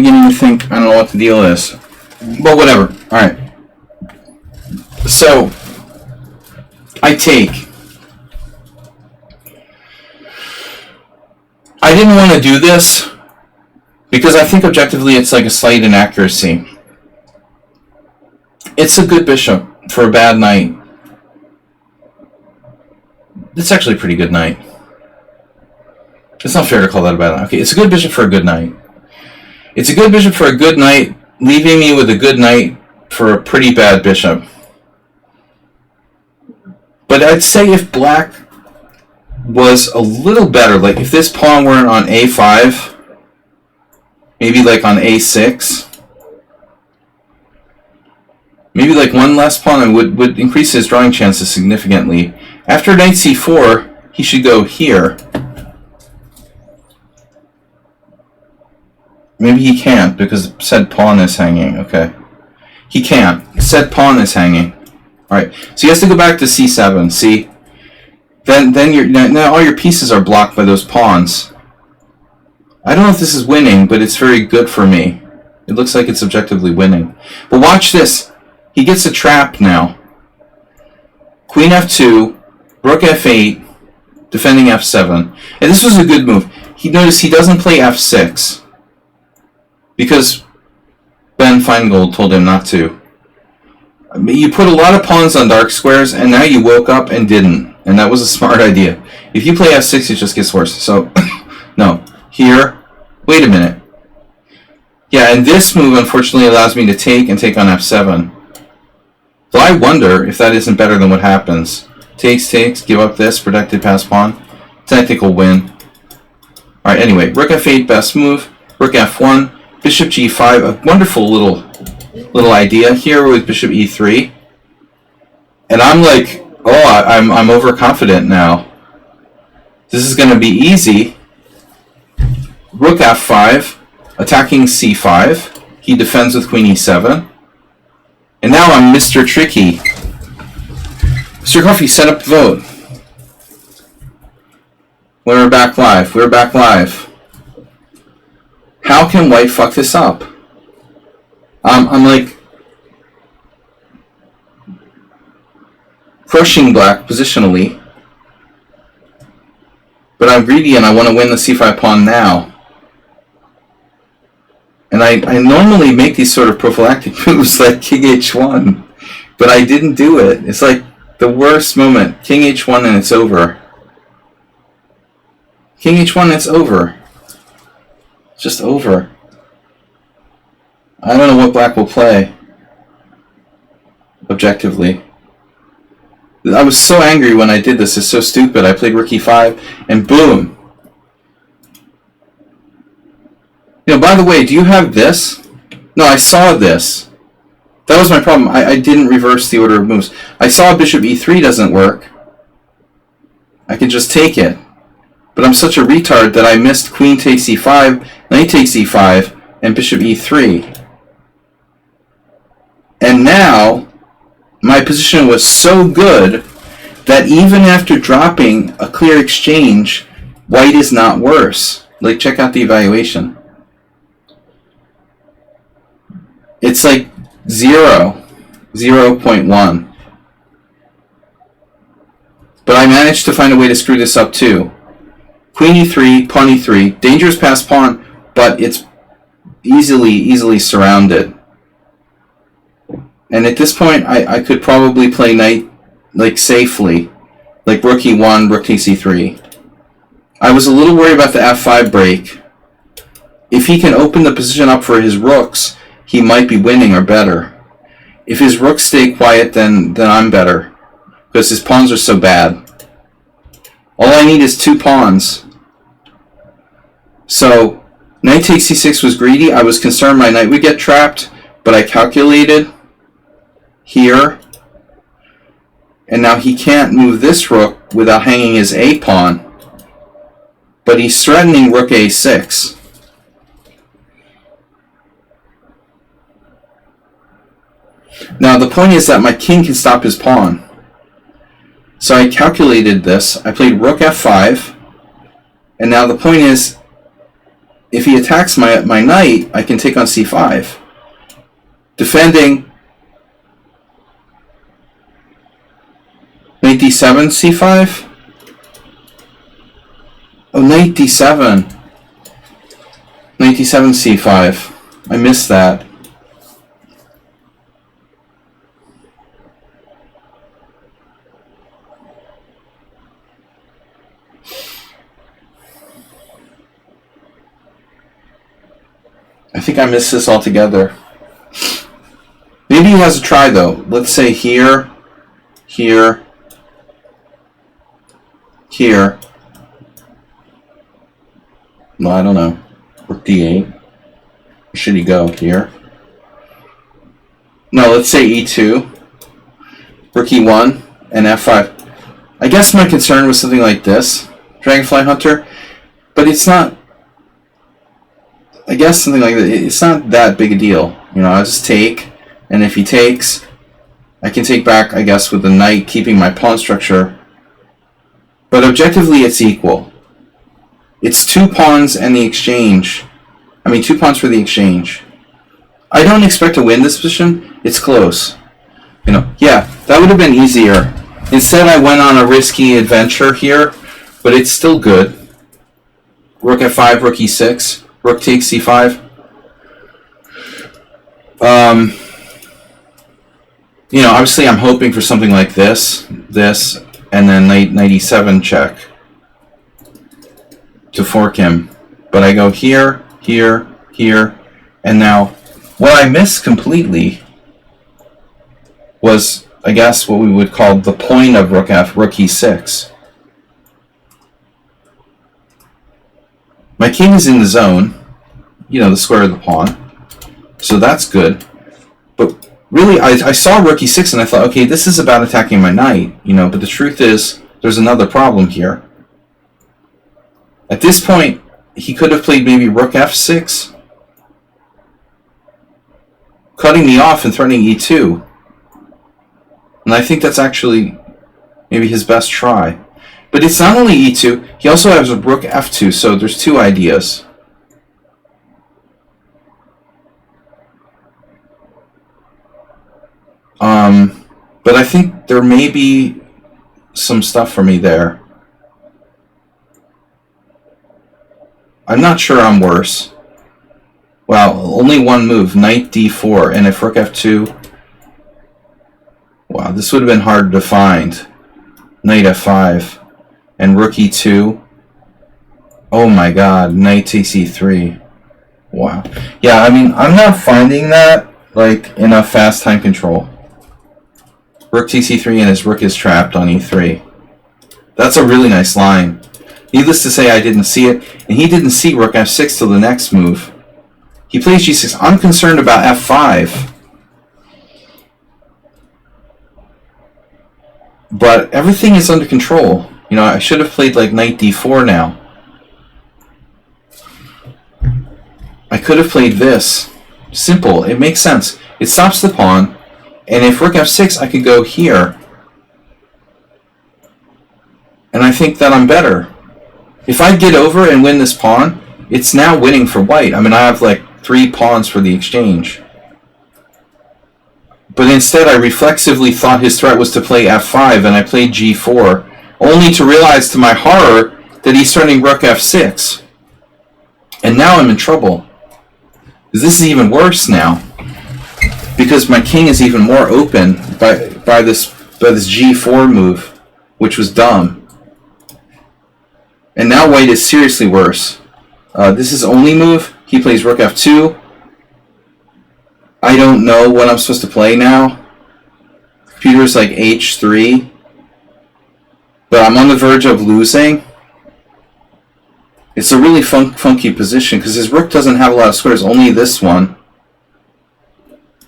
beginning to think I don't know what the deal is. But whatever. Alright. So, I take. I didn't want to do this because I think objectively it's like a slight inaccuracy. It's a good bishop for a bad knight. It's actually a pretty good knight. It's not fair to call that a bad knight. Okay, it's a good bishop for a good knight. It's a good bishop for a good knight, leaving me with a good knight for a pretty bad bishop. But I'd say if black was a little better, like if this pawn weren't on a5, maybe like on a6, maybe like one less pawn would increase his drawing chances significantly. After knight c4, he should go here. Maybe he can't because said pawn is hanging. Okay. He can't. Said pawn is hanging. Alright. So he has to go back to c7. See? Then now all your pieces are blocked by those pawns. I don't know if this is winning, but it's very good for me. It looks like it's objectively winning. But watch this. He gets a trap now. Queen f2, rook f8, defending f7. And this was a good move. Notice he doesn't play f6. Because Ben Feingold told him not to. You put a lot of pawns on dark squares, and now you woke up and didn't. And that was a smart idea. If you play f6, it just gets worse. So, no. Here. Wait a minute. Yeah, and this move, unfortunately, allows me to take and take on f7. So I wonder if that isn't better than what happens. Takes, give up this, protected pass pawn. Technical win. Alright, anyway. Rook f8, best move. Rook f1. Bishop g5, a wonderful little idea here with bishop e3. And I'm like, oh, I'm overconfident now. This is going to be easy. Rook f5, attacking c5. He defends with queen e7. And now I'm Mr. Tricky. Mr. Coffee, set up the vote. We're back live. We're back live. How can white fuck this up? I'm like crushing black positionally, but I'm greedy and I want to win the c5 pawn now. And I normally make these sort of prophylactic moves like king h1, but I didn't do it. It's like the worst moment. King h1 and it's over. King h1 and it's over. Just over. I don't know what black will play. Objectively. I was so angry when I did this. It's so stupid. I played rook e5 and boom. You know, by the way, do you have this? No, I saw this. That was my problem. I didn't reverse the order of moves. I saw bishop e3 doesn't work. I can just take it. But I'm such a retard that I missed queen takes e5, knight takes e5, and bishop e3. And now, my position was so good that even after dropping a clear exchange, white is not worse. Like, check out the evaluation. It's like 0.1. But I managed to find a way to screw this up too. Queen e3, pawn e3, dangerous pass pawn, but it's easily surrounded. And at this point, I could probably play knight like safely, like rook e1, rook takes e3. I was a little worried about the f5 break. If he can open the position up for his rooks, he might be winning or better. If his rooks stay quiet, then I'm better, because his pawns are so bad. All I need is 2 pawns. So, knight takes c6 was greedy. I was concerned my knight would get trapped, but I calculated here. And now he can't move this rook without hanging his a pawn. But he's threatening rook a6. Now the point is that my king can stop his pawn. So I calculated this. I played rook f5. And now the point is, if he attacks my knight, I can take on c5. Defending knight d7, c5. Oh, knight d7. Knight d7, c5. I missed that. I think I missed this altogether. Maybe he has a try though. Let's say here, here, here. No, I don't know. Rook d8. Where should he go? Here? No, let's say e2. Rook e1 and f5. I guess my concern was something like this, Dragonfly Hunter, but it's not. I guess something like that. It's not that big a deal. You know, I'll just take, and if he takes, I can take back, I guess, with the knight, keeping my pawn structure. But objectively, it's equal. It's 2 pawns and the exchange. I mean, 2 pawns for the exchange. I don't expect to win this position. It's close. You know, yeah, that would have been easier. Instead, I went on a risky adventure here, but it's still good. Rook f5, rook e6. Rook takes c5. You know, obviously I'm hoping for something like this, and then knight e7 check to fork him. But I go here, here, here, and now what I missed completely was, I guess, what we would call the point of rook e6. My king is in the zone, you know, the square of the pawn, so that's good. But really, I saw rook e6 and I thought, okay, this is about attacking my knight, you know, but the truth is, there's another problem here. At this point, he could have played maybe rook f6, cutting me off and threatening e2. And I think that's actually maybe his best try. But it's not only e2, he also has a rook f2, so there's 2 ideas. But I think there may be some stuff for me there. I'm not sure I'm worse. Well, only one move, knight d4, and if rook f2... Wow, this would have been hard to find. Knight f5. And rook e2. Oh my god, knight takes e3. Wow. Yeah, I mean, I'm not finding that, like, enough fast time control. Rook takes e3 and his rook is trapped on e3. That's a really nice line. Needless to say, I didn't see it, and he didn't see rook f6 till the next move. He plays g6. I'm concerned about f5. But everything is under control. You know, I should have played like knight d4 now. I could have played this. Simple. It makes sense. It stops the pawn. And if rook f6, I could go here. And I think that I'm better. If I get over and win this pawn, it's now winning for white. I mean, I have like 3 pawns for the exchange. But instead, I reflexively thought his threat was to play f5, and I played g4, only to realize to my horror that he's turning rook f6. And now I'm in trouble. This is even worse now, because my king is even more open by this g4 move, which was dumb. And now white is seriously worse. This is only move. He plays rook f2. I don't know what I'm supposed to play now. Computer's like h3. But I'm on the verge of losing. It's a really funky position because his rook doesn't have a lot of squares, only this one.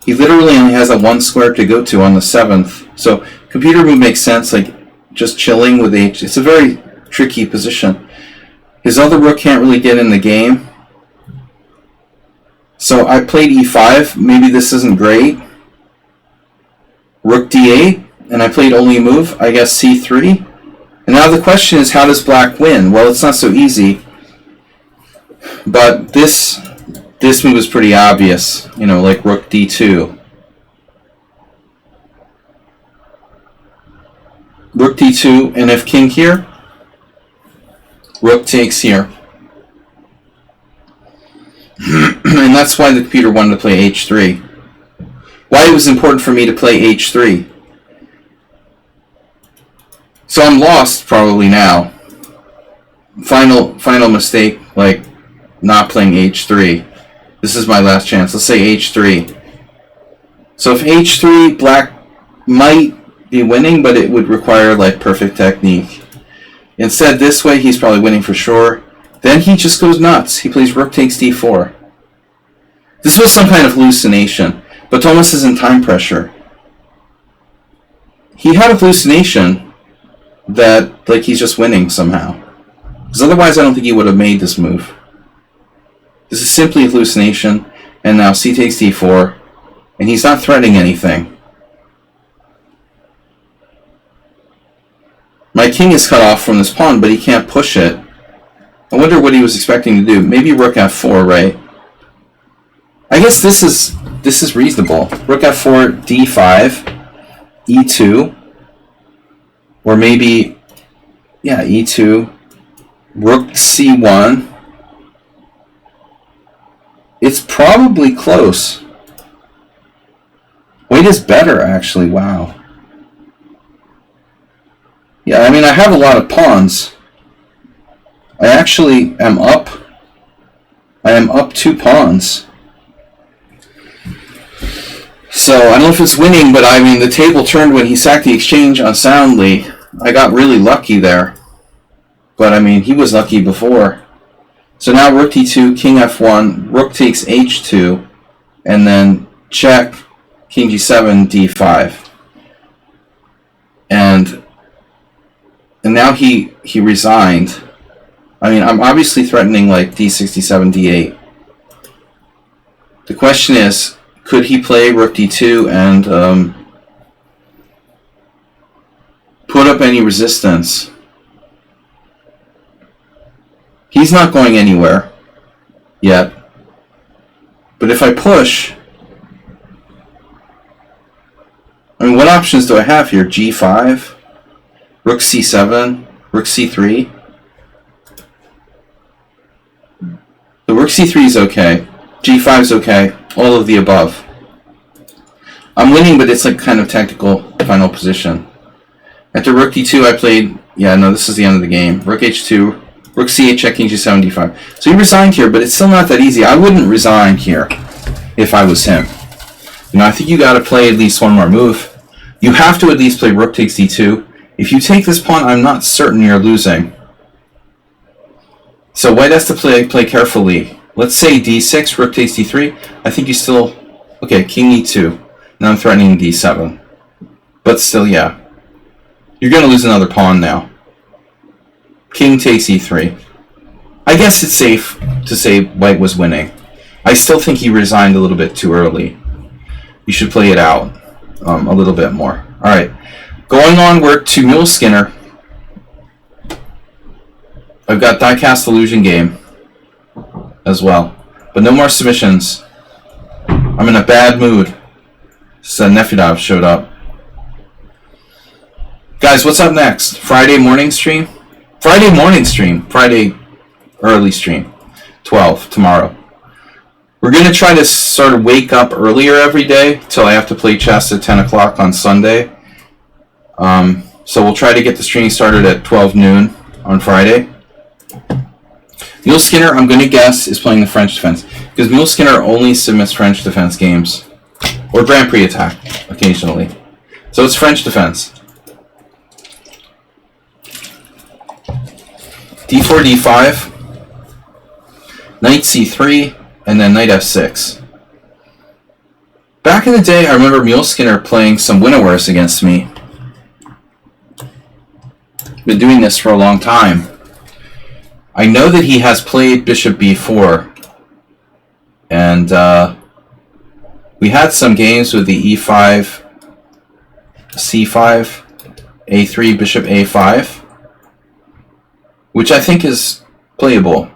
He literally only has that 1 square to go to on the 7th. So computer move makes sense, like just chilling with h. It's a very tricky position. His other rook can't really get in the game. So I played e5. Maybe this isn't great. Rook d8, and I played only move, I guess c3. And now the question is, how does black win? Well, it's not so easy. But this move is pretty obvious, you know, like rook d2. Rook d2, and if king here, rook takes here. And that's why the computer wanted to play h3. Why it was important for me to play h3. So I'm lost probably now. Final mistake, like not playing h3. This is my last chance. Let's say h3. So if h3, black might be winning, but it would require like perfect technique. Instead, this way he's probably winning for sure. Then he just goes nuts. He plays rook takes d4. This was some kind of hallucination, but Thomas is in time pressure. He had a hallucination that like he's just winning somehow. Because otherwise I don't think he would have made this move. This is simply a hallucination, and now c takes d4, and he's not threatening anything. My king is cut off from this pawn, but he can't push it. I wonder what he was expecting to do. Maybe rook f4, right? I guess this is reasonable. Rook f4, d5, e2, or maybe, yeah, e2, rook c1. It's probably close. White is better, actually. Wow. Yeah, I mean, I have a lot of pawns. I actually am up. I am up 2 pawns. So, I don't know if it's winning, but I mean, the table turned when he sacked the exchange unsoundly. I got really lucky there. But, I mean, he was lucky before. So now rook d2, king f1, rook takes h2, and then check, king g7, d5. And now he resigned. I mean, I'm obviously threatening like d67, d8. The question is, could he play rook d2 and put up any resistance? He's not going anywhere yet. But if I push, I mean, what options do I have here? g5, rook c7, rook c3. The rook c3 is okay. g5 is okay. All of the above. I'm winning, but it's like kind of tactical final position. After rook d2, I played, yeah, no, this is the end of the game. Rook h2. Rook c8, check, king g7, d5. So he resigned here, but it's still not that easy. I wouldn't resign here if I was him. You know, I think you got to play at least one more move. You have to at least play rook takes d2. If you take this pawn, I'm not certain you're losing. So white has to play carefully. Let's say d6, rook takes d3. I think you still... Okay, king e2. Now I'm threatening d7. But still, yeah. You're going to lose another pawn now. King takes e3. I guess it's safe to say white was winning. I still think he resigned a little bit too early. You should play it out a little bit more. Alright, going onward to Mule Skinner. I've got die-cast illusion game as well. But no more submissions. I'm in a bad mood. Nefedov showed up. Guys, what's up next? Friday morning stream? Friday morning stream. Friday early stream. 12 tomorrow. We're going to try to sort of wake up earlier every day till I have to play chess at 10 o'clock on Sunday. So we'll try to get the stream started at 12 noon on Friday. Mule Skinner, I'm going to guess, is playing the French defense. Because Mule Skinner only submits French defense games. Or Grand Prix attack, occasionally. So it's French defense. d4, d5, knight c3, and then knight f6. Back in the day, I remember Mule Skinner playing some Winnowers against me. Been doing this for a long time. I know that he has played bishop b4, and we had some games with the e5, c5, a3, bishop a5, which I think is playable.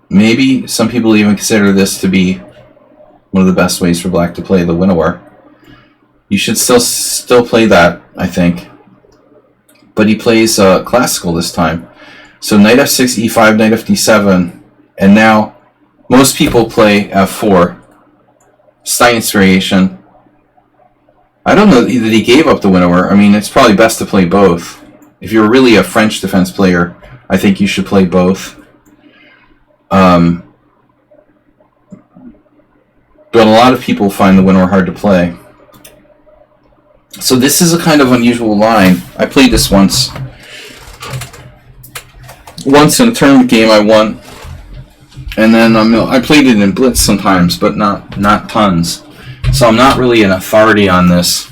Maybe some people even consider this to be one of the best ways for black to play the winnower. You should still play that, I think. But he plays classical this time. So knight f6, e5, knight fd7, and now most people play f4. Stein's variation. I don't know that he gave up the winnower. I mean, it's probably best to play both. If you're really a French defense player, I think you should play both. But a lot of people find the winnower hard to play. So this is a kind of unusual line. I played this once. Once in a tournament game I won. And then I played it in Blitz sometimes, but not tons. So I'm not really an authority on this.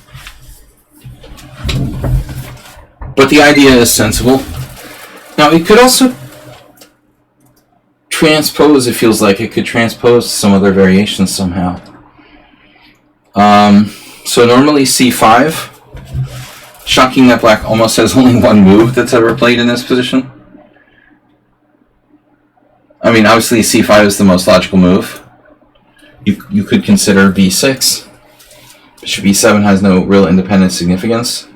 But the idea is sensible. Now it could also transpose, it feels like it could transpose some other variations somehow. So normally c5. Shocking that black almost has only one move that's ever played in this position. I mean, obviously c5 is the most logical move. You could consider b6. Bishop e7 has no real independent significance.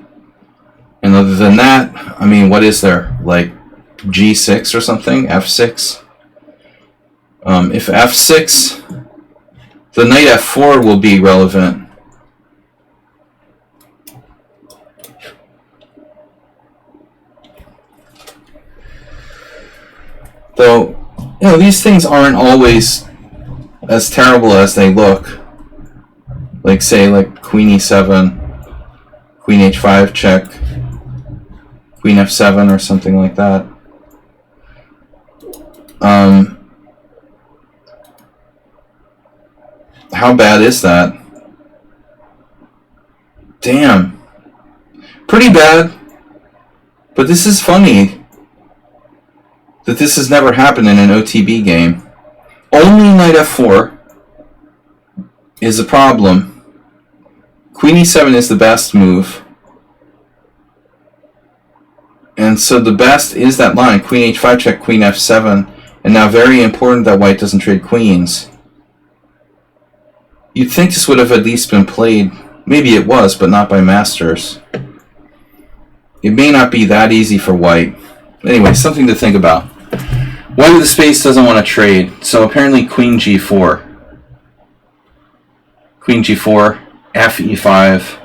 And other than that, I mean, what is there? Like g6 or something? f6? If f6, the knight f4 will be relevant. Though, you know, these things aren't always as terrible as they look. Like, say, like queen e7, queen h5 check, queen f7 or something like that. How bad is that? Damn. Pretty bad. But this is funny that this has never happened in an OTB game. Only knight f4 is a problem. Queen e7 is the best move. And so the best is that line, queen h5 check, queen f7. And now very important that white doesn't trade queens. You'd think this would have at least been played. Maybe it was, but not by masters. It may not be that easy for white. Anyway, something to think about. White of the space doesn't want to trade, so apparently queen g4. Queen g4, f e5,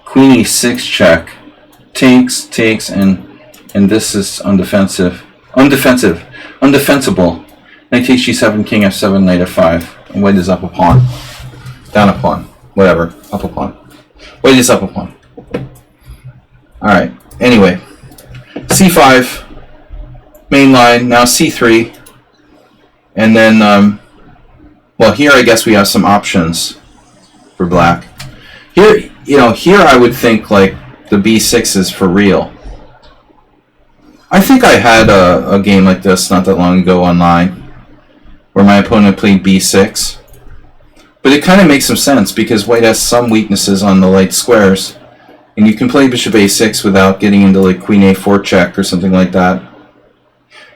queen e6 check, takes, and this is undefensible. Knight takes g7, king f7, knight f5, and white is up a pawn. Down a pawn. Whatever. Up a pawn. White is up a pawn. Alright. Anyway. c5. Main line. Now c3. And then, well, here I guess we have some options for black. Here, here I would think like the b6 is for real. I think I had a game like this not that long ago online where my opponent played b6. But it kind of makes some sense because white has some weaknesses on the light squares. And you can play bishop a6 without getting into like queen a4 check or something like that.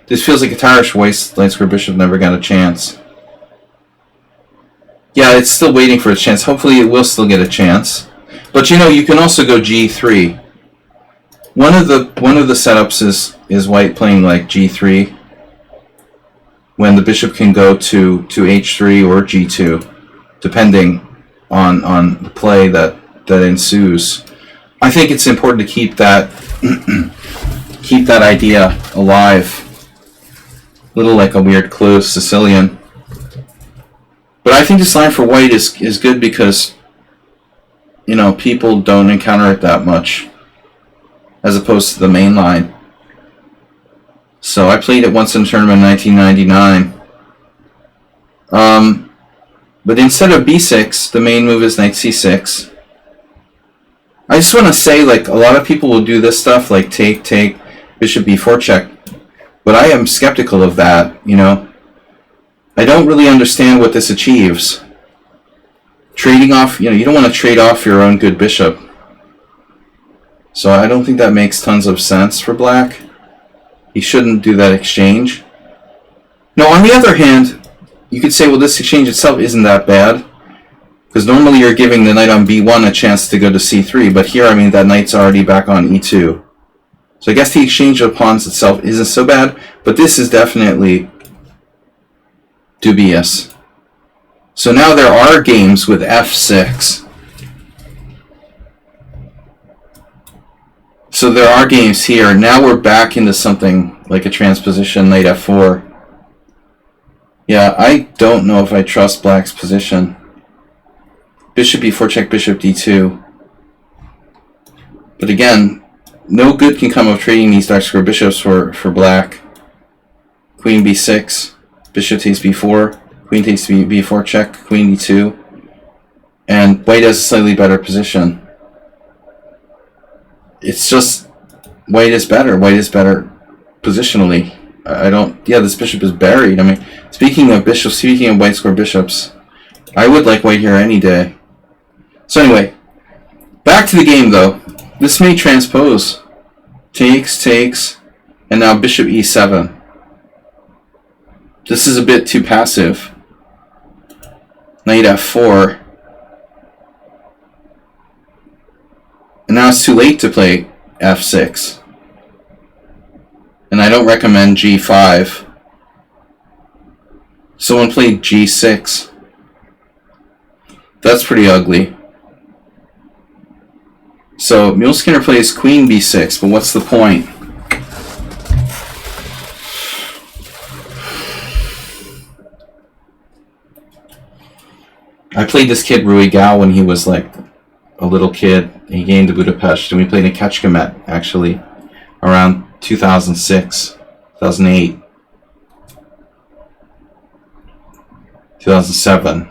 This feels like a tarish white light square bishop never got a chance. Yeah, it's still waiting for a chance. Hopefully it will still get a chance. But you can also go g3. One of the setups is white playing like g3 when the bishop can go to h3 or g2. Depending on the play that ensues. I think it's important to keep that keep that idea alive. A little like a weird closed Sicilian. But I think this line for white is good because people don't encounter it that much as opposed to the main line. So I played it once in a tournament in 1999. But instead of b6, the main move is knight c6. I just want to say, like, a lot of people will do this stuff, like take, bishop b4 check. But I am skeptical of that, I don't really understand what this achieves. Trading off, you don't want to trade off your own good bishop. So I don't think that makes tons of sense for black. He shouldn't do that exchange. Now, on the other hand, you could say, well, this exchange itself isn't that bad, because normally you're giving the knight on b1 a chance to go to c3, but here, I mean, that knight's already back on e2. So I guess the exchange of pawns itself isn't so bad, but this is definitely dubious. So now there are games with f6. So there are games here. Now we're back into something like a transposition, knight f4. Yeah, I don't know if I trust black's position. Bishop b4 check, bishop d2. But again, no good can come of trading these dark square bishops for black. Queen b6, bishop takes b4, queen takes b4 check, queen e2, and white has a slightly better position. It's just white is better. White is better positionally. I don't. Yeah, this bishop is buried. I mean, speaking of bishops, speaking of white square bishops, I would like white here any day. So anyway, back to the game though. This may transpose. Takes, and now bishop e7. This is a bit too passive. Knight f4. And now it's too late to play f6. And I don't recommend g5. Someone played g6. That's pretty ugly. So Muleskinner plays queen b6, but what's the point? I played this kid Rui Gao when he was like a little kid. He came to Budapest, and we played in Kecskemét actually around 2006, 2008, 2007.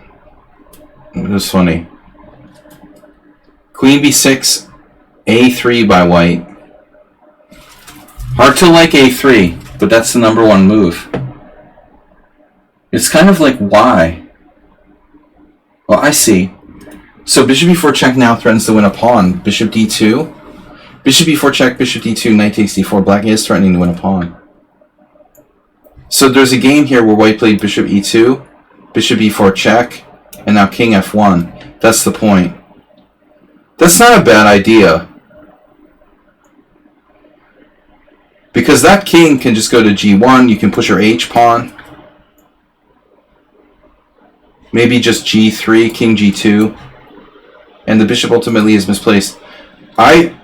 It was funny. Queen b6, a3 by white. Hard to like a3, but that's the number one move. It's kind of like, why? Well, I see. So bishop b4 check now threatens to win a pawn. Bishop d2. Bishop b4 check, bishop d2, knight takes d4. Black is threatening to win a pawn. So there's a game here where white played bishop e2, bishop b4 check, and now king f1. That's the point. That's not a bad idea. Because that king can just go to g1, you can push your h-pawn. Maybe just g3, king g2. And the bishop ultimately is misplaced. I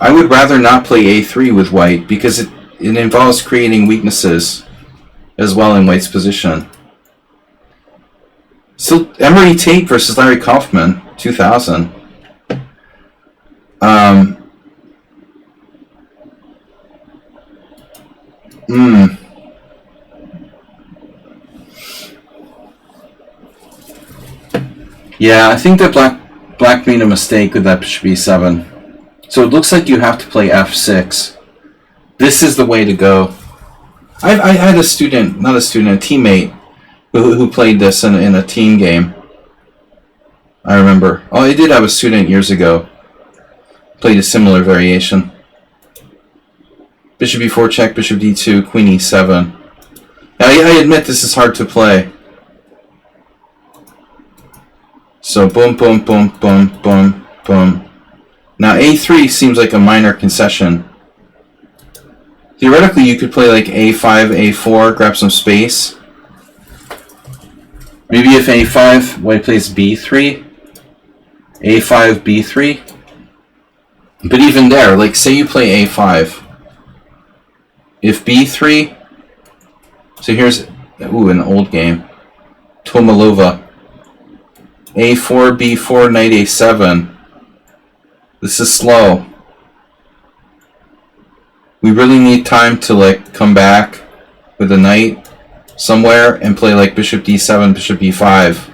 would rather not play a3 with white, because it involves creating weaknesses as well in white's position. So Emery Tate versus Larry Kaufman, 2000. Yeah, I think that black made a mistake with that bishop e7. So it looks like you have to play f6. This is the way to go. I had a student, not a student, a teammate who played this in a team game. I remember. Oh, I did have a student years ago. Played a similar variation. Bishop e4 check, bishop d2, queen e7. Now, I admit this is hard to play. So boom, boom, boom, boom, boom, boom. Now a3 seems like a minor concession. Theoretically, you could play like a5, a4, grab some space. Maybe if a5, white plays b3, a5, b3. But even there, like say you play a5. If b3, so here's, an old game, Tomalova. a4, b4, knight a7. This is slow. We really need time to like come back with a knight somewhere and play like bishop d7, bishop b5.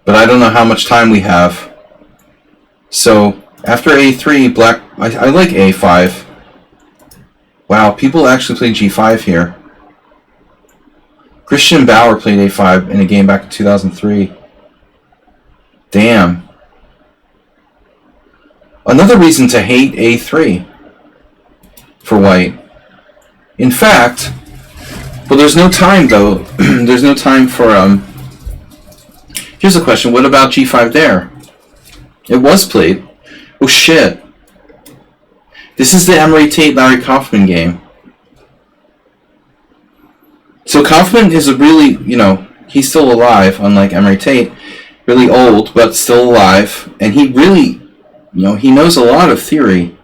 But I don't know how much time we have. So after a3, black, I like a5. Wow, people actually played g5 here. Christian Bauer played a5 in a game back in 2003. Damn. Another reason to hate a3 for white. In fact, Well, there's no time though. There's no time for Here's a question: what about G5 there? It was played. Oh shit! This is the Emery Tate Larry Kaufman game. So Kaufman is a really, he's still alive, unlike Emery Tate. Really old, but still alive, and he really, he knows a lot of theory.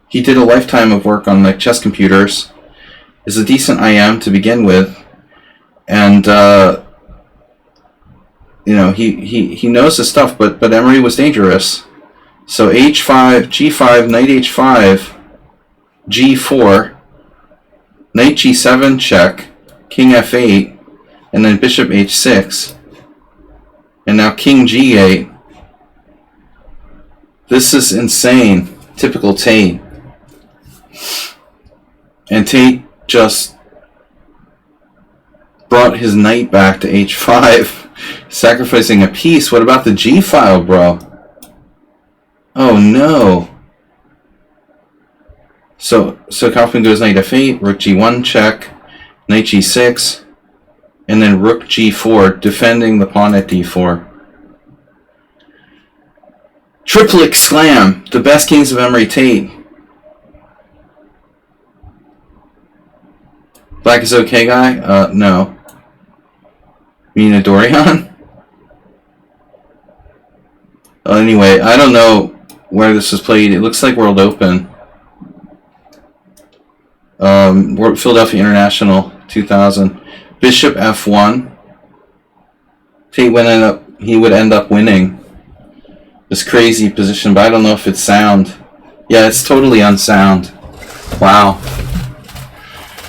He did a lifetime of work on like chess computers. Is a decent IM to begin with, and he knows his stuff. But Emery was dangerous. So H5, G5, Knight H5, G4, Knight G7 check, King F8, and then Bishop H6, and now King G8. This is insane. Typical Tate. And Tate just brought his knight back to H5, sacrificing a piece. What about the G file, bro? Oh no. So Kaufman goes Knight F8, Rook G1 check, Knight G6, and then Rook G4, defending the pawn at D4. Triplet slam, the best kings of Emery Tate. Black is okay, guy? No. Mean a Dorian? Anyway, I don't know where this was played. It looks like World Open. Philadelphia International 2000. Bishop F1. Tate would end up winning. This crazy position, but I don't know if it's sound. Yeah, it's totally unsound. Wow.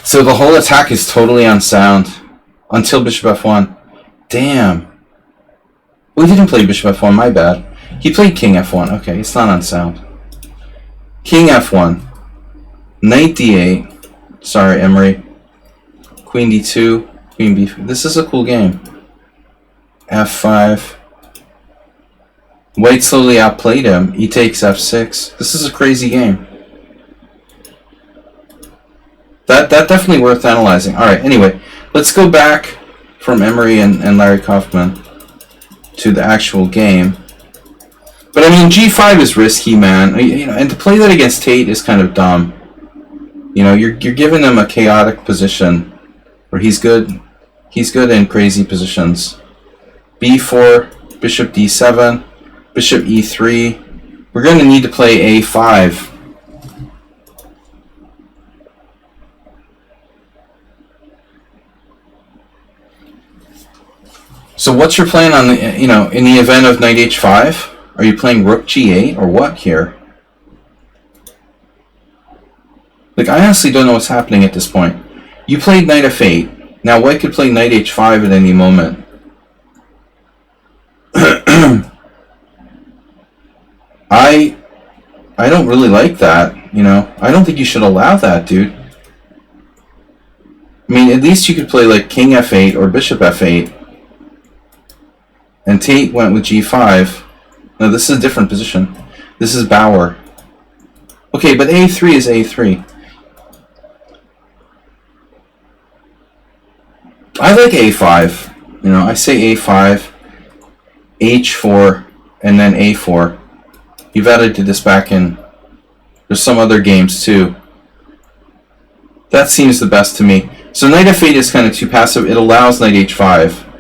So the whole attack is totally unsound until Bishop F1. Damn. We didn't play Bishop F1, my bad. He played King F1. Okay, it's not unsound. King F1. Knight D8. Sorry, Emery. Queen D2. Queen B5. This is a cool game. F5. White slowly outplayed him. He takes F6. This is a crazy game. That definitely worth analyzing. Alright, anyway, let's go back from Emery and Larry Kaufman to the actual game. But I mean, G5 is risky, man. And to play that against Tate is kind of dumb. You're giving him a chaotic position where he's good in crazy positions. B4, Bishop D7, Bishop E3. We're going to need to play A5. So what's your plan on the, in the event of Knight H5? Are you playing Rook G8 or what here? Like, I honestly don't know what's happening at this point. You played Knight F8. Now White could play Knight H5 at any moment. I don't really like that, I don't think you should allow that, dude. I mean, at least you could play like King F8 or Bishop F8. And Tate went with G5. No, this is a different position. This is Bauer. Okay, but A3 is A3. I like A5. I say A5, H4, and then A4. You've added to this back in. There's some other games too. That seems the best to me. So Knight F8 is kind of too passive. It allows Knight H5.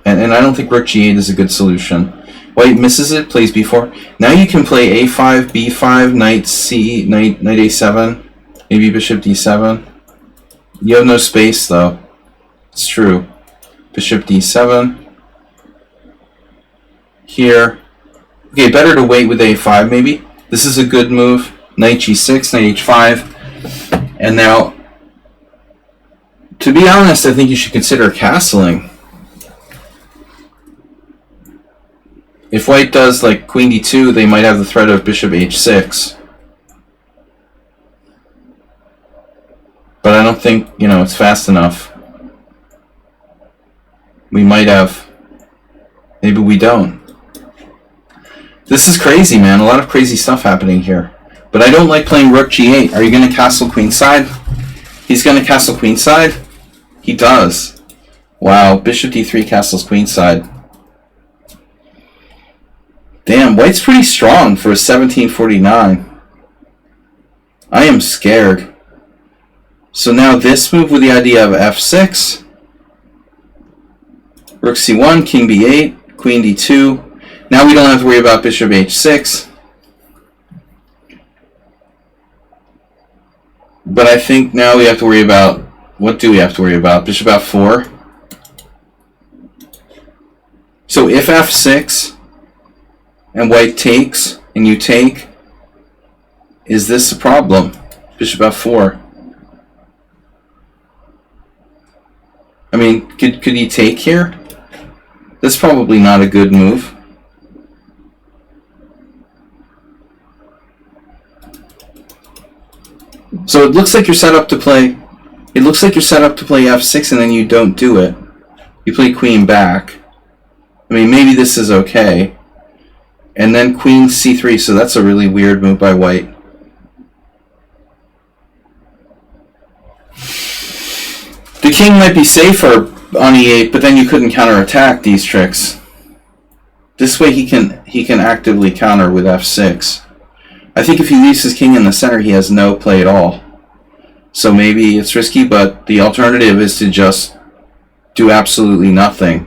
And I don't think Rook G8 is a good solution. White misses it, plays B4. Now you can play A5, B5, Knight C, Knight A7, maybe Bishop D7. You have no space though. It's true. Bishop D7. Here. Okay, better to wait with A5 maybe. This is a good move. Knight G6, Knight H5. And now, to be honest, I think you should consider castling. If White does like Queen D2, they might have the threat of Bishop H6. But I don't think, it's fast enough. We might have. Maybe we don't. This is crazy, man. A lot of crazy stuff happening here. But I don't like playing Rook G8. Are you going to castle queenside? He's going to castle queenside? He does. Wow, bishop d3 castles queenside. Damn, white's pretty strong for a 1749. I am scared. So now this move with the idea of f6. Rook c1, king b8, queen d2. Now we don't have to worry about bishop h6. But I think now we have to worry about, what do we have to worry about? Bishop f4. So if f6 and white takes and you take, is this a problem? Bishop f4. I mean, could he take here? That's probably not a good move. So it looks like you're set up to play. It looks like you're set up to play f6 and then you don't do it. You play queen back. I mean, maybe this is okay. And then queen c3, so that's a really weird move by white. The king might be safer on e8, but then you couldn't counterattack these tricks. This way he can actively counter with f6. I think if he leaves his king in the center, he has no play at all. So maybe it's risky, but the alternative is to just do absolutely nothing.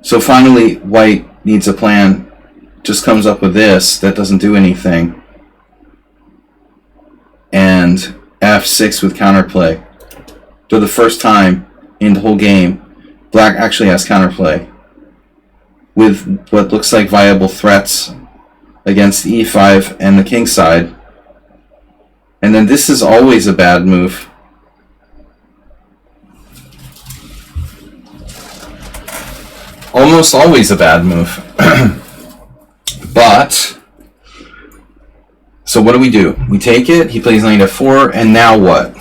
So finally, white needs a plan. Just comes up with this that doesn't do anything. And f6 with counterplay. For the first time in the whole game, black actually has counterplay with what looks like viable threats against e5 and the king side. And then this is always a bad move. Almost always a bad move. But, so what do? We take it, he plays knight f4, and now what?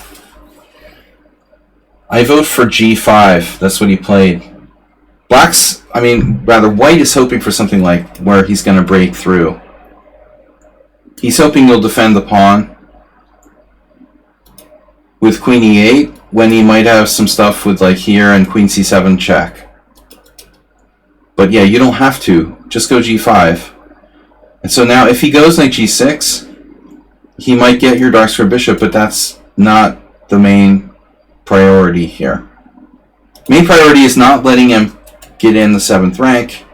I vote for g5, that's what he played. White is hoping for something like where he's going to break through. He's hoping you'll defend the pawn with queen e8, when he might have some stuff with like here and queen c7 check. But yeah, you don't have to. Just go g5. And so now if he goes knight g6, he might get your dark square bishop, but that's not the main priority here. Main priority is not letting him get in the 7th rank.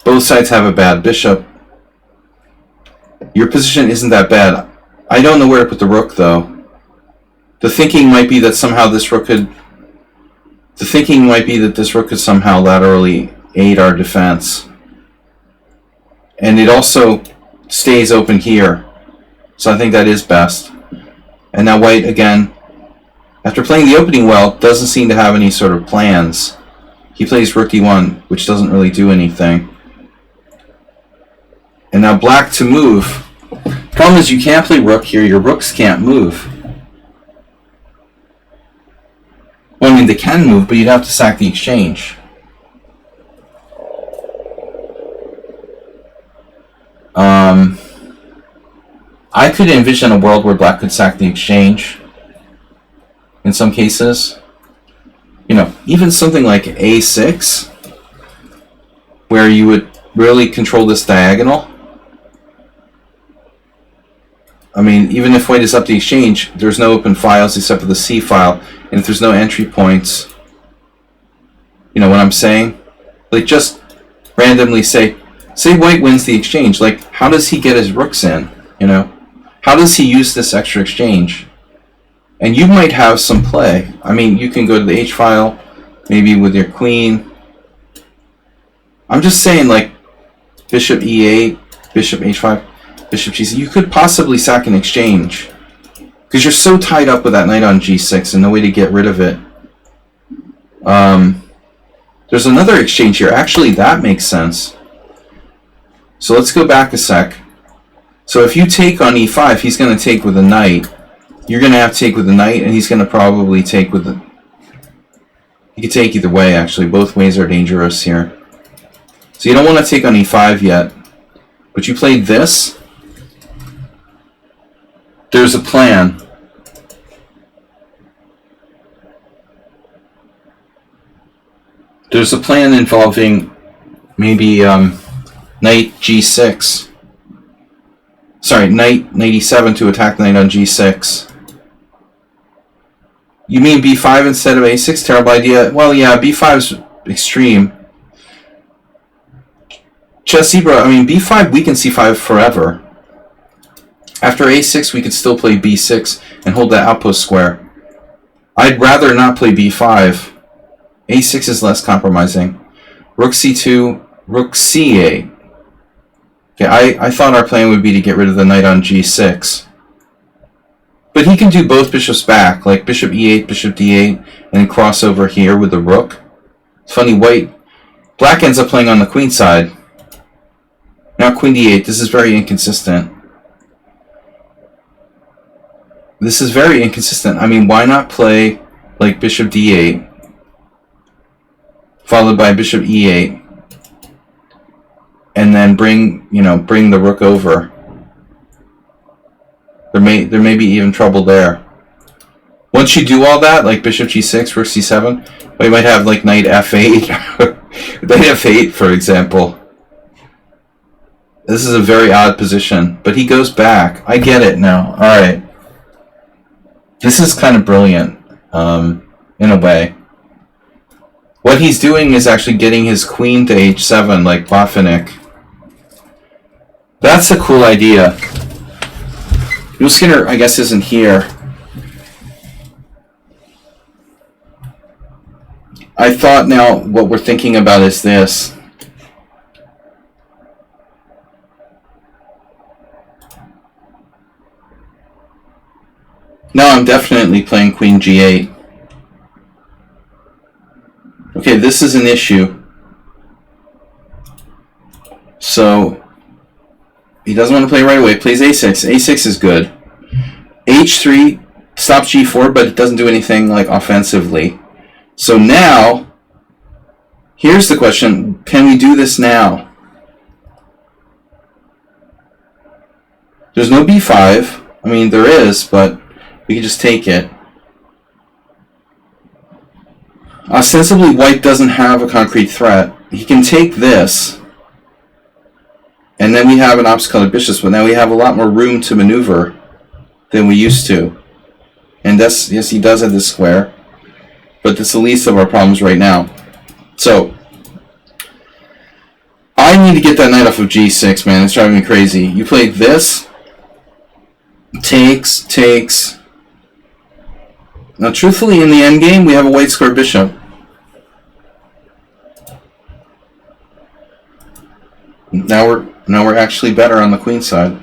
Both sides have a bad bishop. Your position isn't that bad. I don't know where to put the rook, though. The thinking might be that somehow this rook could... The thinking might be that this rook could somehow laterally aid our defense. And it also stays open here. So I think that is best. And now white, again, after playing the opening well, doesn't seem to have any sort of plans. He plays rook d1, which doesn't really do anything. And now black to move. Problem is you can't play rook here. Your rooks can't move. Well, I mean, they can move, but you'd have to sack the exchange. I could envision a world where black could sack the exchange in some cases. You know, even something like a6, where you would really control this diagonal. I mean, even if white is up the exchange, there's no open files except for the C file, and if there's no entry points, you know what I'm saying? Like, just randomly say white wins the exchange. Like, how does he get his rooks in, you know? How does he use this extra exchange? And you might have some play. I mean, you can go to the H file, maybe with your queen. I'm just saying, like, bishop e8, bishop h5, bishop g6. You could possibly sack an exchange, because you're so tied up with that knight on g6 and no way to get rid of it. There's another exchange here. Actually, that makes sense. So let's go back a sec. So if you take on e5, he's going to take with a knight. You're going to have to take with the knight, and he's going to probably take with the... He could take either way, actually. Both ways are dangerous here. So you don't want to take on e5 yet. But you played this. there's a plan. There's a plan involving maybe knight g6. Sorry, knight e7 to attack knight on g6. You mean b5 instead of a6? Terrible idea. Well, yeah, b5 is extreme. Chess Zebra, I mean, b5 weakens c5 forever. After a6, we could still play b6 and hold that outpost square. I'd rather not play b5. a6 is less compromising. Rook c2, rook c8. Okay, I thought our plan would be to get rid of the knight on g6. But he can do both bishops back, like bishop e8, bishop d8, and then cross over here with the rook. It's funny, black ends up playing on the queen side. Now queen d8, this is very inconsistent. This is very inconsistent. I mean, why not play like bishop d8, followed by bishop e8, and then bring the rook over. There may be even trouble there. Once you do all that, like bishop g6, rook c7, we might have like knight f8, knight f8, for example. This is a very odd position, but he goes back. I get it now. All right, this is kind of brilliant, in a way. What he's doing is actually getting his queen to h7, like Botvinnik. That's a cool idea. New Skinner, I guess, isn't here. I thought now what we're thinking about is this. Now I'm definitely playing queen g8. Okay, this is an issue. So he doesn't want to play right away. Plays a6. a6 is good. h3 stops g4, but it doesn't do anything like offensively. So now, here's the question: can we do this now? There's no b5. I mean, there is, but we can just take it. Ostensibly, white doesn't have a concrete threat. He can take this, and then we have an opposite-colored bishop, but now we have a lot more room to maneuver than we used to. And yes, he does have this square, but that's the least of our problems right now. So, I need to get that knight off of g6, man. It's driving me crazy. You played this, takes. Now, truthfully, in the endgame, we have a white square bishop. Now we're actually better on the queen side.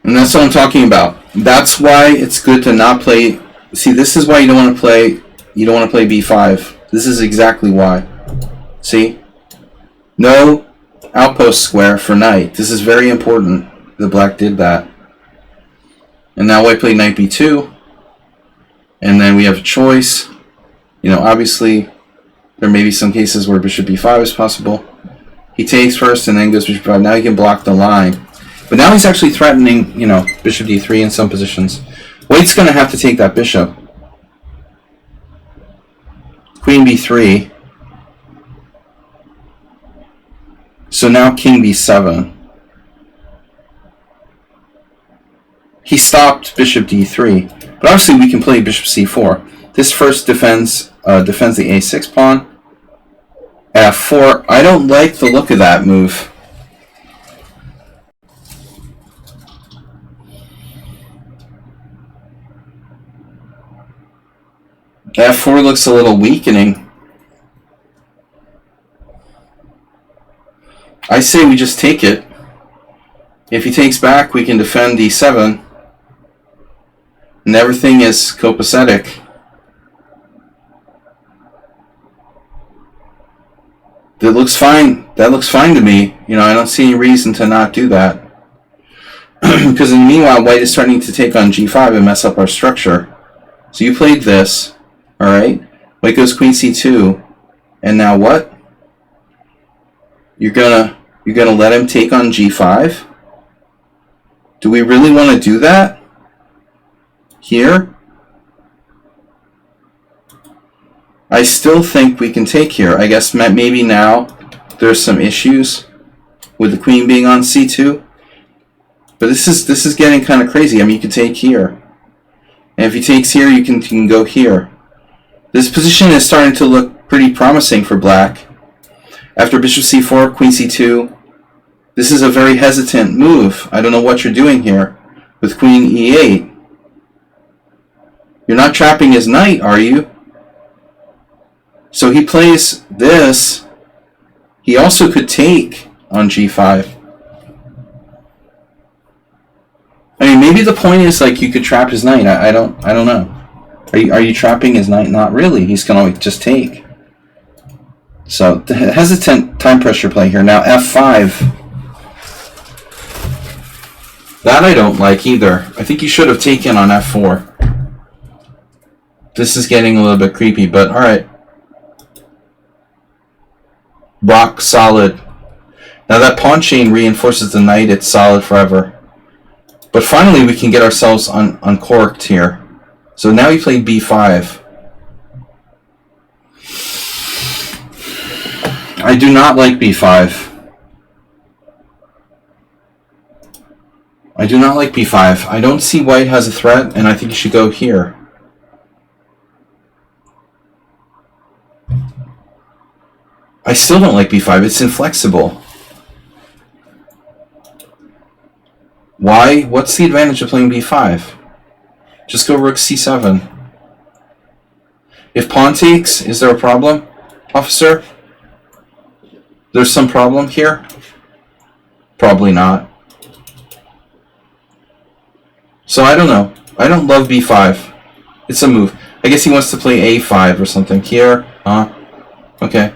And that's what I'm talking about. That's why it's good to not play. See, this is why you don't want to play. You don't want to play b5. This is exactly why. See. No outpost square for knight. This is very important. The black did that. And now white played knight b2. And then we have a choice. Obviously, there may be some cases where bishop b5 is possible. He takes first and then goes bishop b5. Now he can block the line. But now he's actually threatening, bishop d3 in some positions. White's going to have to take that bishop. Queen b3. So now king b7. He stopped bishop d3, but obviously we can play bishop c4. This first defends the a6 pawn. f4. I don't like the look of that move. f4 looks a little weakening. I say we just take it. If he takes back, we can defend d7. And everything is copacetic. That looks fine. That looks fine to me. I don't see any reason to not do that. Because in the meanwhile, white is starting to take on g5 and mess up our structure. So you played this. Alright? White goes queen c2. And now what? You're gonna let him take on g5? Do we really want to do that? Here? I still think we can take here. I guess maybe now there's some issues with the queen being on c2. But this is getting kind of crazy. I mean, you can take here. And if he takes here, you can go here. This position is starting to look pretty promising for black. After bishop c4, queen c2, this is a very hesitant move. I don't know what you're doing here with queen e8. You're not trapping his knight, are you? So he plays this. He also could take on g5. I mean, maybe the point is like you could trap his knight. I don't know. Are you trapping his knight? Not really. He's gonna just take. So hesitant time pressure play here. Now f5. That I don't like either. I think you should have taken on f4. This is getting a little bit creepy, but alright. Rock solid. Now that pawn chain reinforces the knight. It's solid forever. But finally we can get ourselves uncorked here. So now we played b5. I do not like b5. I do not like b5. I don't see white has a threat, and I think you should go here. I still don't like b5. It's inflexible. Why? What's the advantage of playing b5? Just go rook c7. If pawn takes, is there a problem, officer? There's some problem here? Probably not. So I don't know. I don't love b5. It's a move. I guess he wants to play a5 or something here. Okay.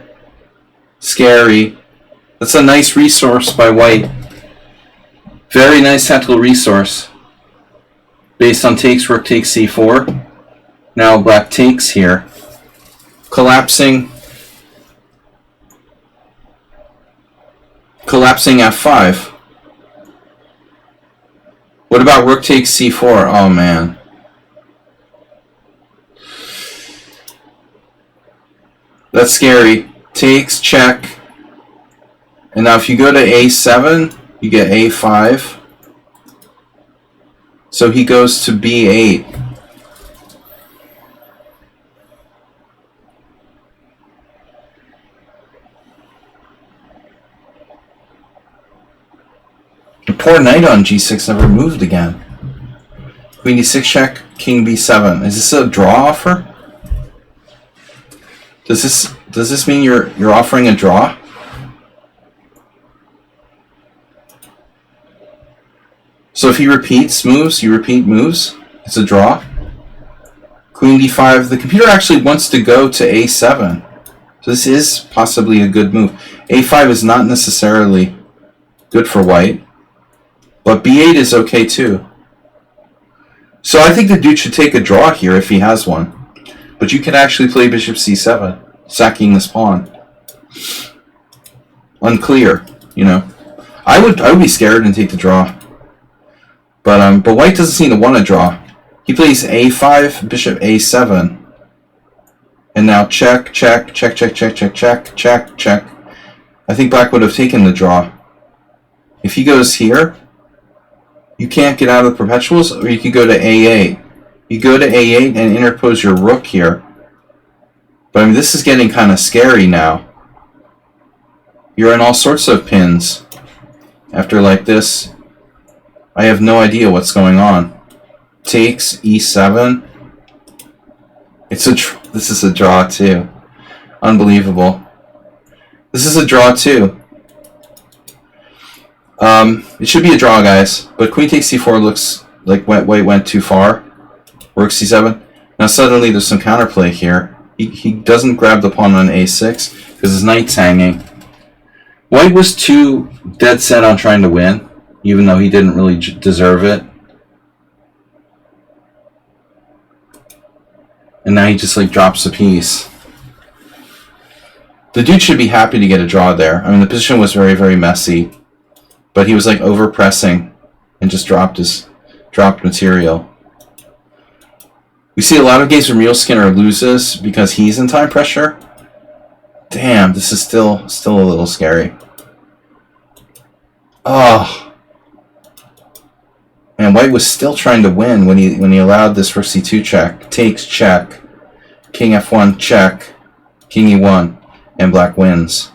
Scary. That's a nice resource by white. Very nice tactical resource. Based on takes, rook takes c4. Now black takes here. Collapsing f5. What about rook takes c4? Oh man. That's scary. Takes, check. And now if you go to a7, you get a5. So he goes to b8. The poor knight on g6 never moved again. Queen d6 check, king b7. Is this a draw offer? Does this mean you're offering a draw? So if he repeats moves, you repeat moves. It's a draw. Queen d5. The computer actually wants to go to a7. So this is possibly a good move. a5 is not necessarily good for white. But b8 is okay too. So I think the dude should take a draw here if he has one. But you can actually play bishop c7, sacking this pawn. Unclear, you know. I would be scared and take the draw. But white doesn't seem to want to draw. He plays a5, bishop a7. And now check, check, check, check, check, check, check, check, check. I think black would have taken the draw. If he goes here, you can't get out of the perpetuals, or you could go to a8. You go to a8 and interpose your rook here. But I mean, this is getting kind of scary now. You're in all sorts of pins. After like this, I have no idea what's going on. Takes, e7. This is a draw too. Unbelievable. This is a draw too. It should be a draw, guys. But queen takes c4 looks like white went too far. Rook c7. Now suddenly there's some counterplay here. He doesn't grab the pawn on a6 because his knight's hanging. White was too dead set on trying to win, even though he didn't really deserve it. And now he just like drops a piece. The dude should be happy to get a draw there. I mean, the position was very, very messy, but he was like over pressing and just dropped material. We see a lot of games where Muleskinner loses because he's in time pressure. Damn, this is still a little scary. Oh. And White was still trying to win when he allowed this for c2 check. Takes check. King f1 check. King e1. And Black wins.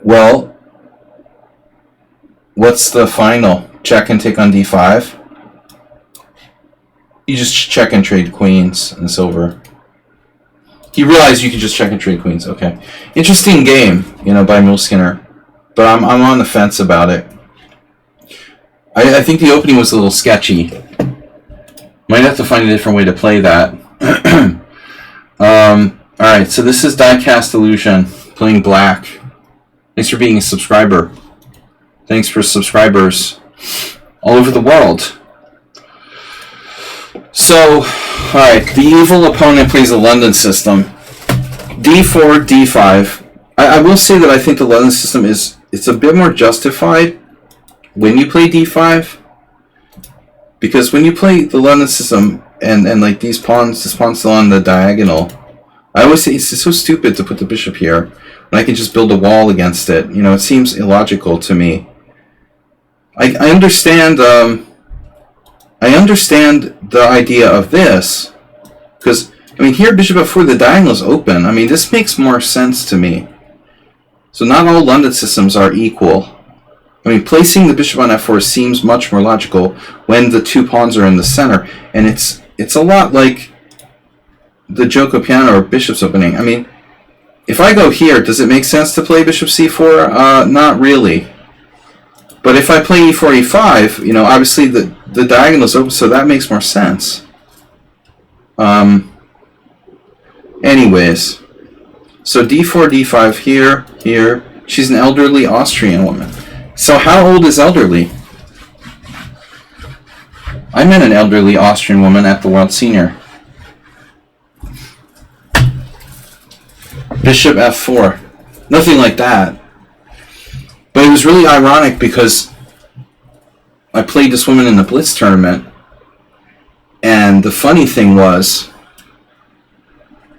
Well, what's the final? Check and take on d5? You just check and trade queens and silver. He realized you could just check and trade queens. Okay. Interesting game, by Muleskinner. But I'm on the fence about it. I think the opening was a little sketchy. Might have to find a different way to play that. Alright, so this is Diecast Illusion, playing black. Thanks for being a subscriber. Thanks for subscribers all over the world. So, alright, the evil opponent plays a London system. d4, d5. I will say that I think the London system it's a bit more justified when you play d5. Because when you play the London system and like this pawn's still on the diagonal, I always say it's so stupid to put the bishop here when I can just build a wall against it. It seems illogical to me. I understand the idea of this, because here bishop f4, the diagonal is open. This makes more sense to me. So not all London systems are equal. Placing the bishop on f4 seems much more logical when the two pawns are in the center, and it's a lot like the Gioco Piano or bishop's opening. If I go here, does it make sense to play bishop c4? Not really. But if I play e4, e5, obviously the diagonal is open, so that makes more sense. Anyways, so d4, d5 here. She's an elderly Austrian woman. So how old is elderly? I met an elderly Austrian woman at the World Senior. Bishop f4. Nothing like that. But it was really ironic because I played this woman in the Blitz tournament, and the funny thing was,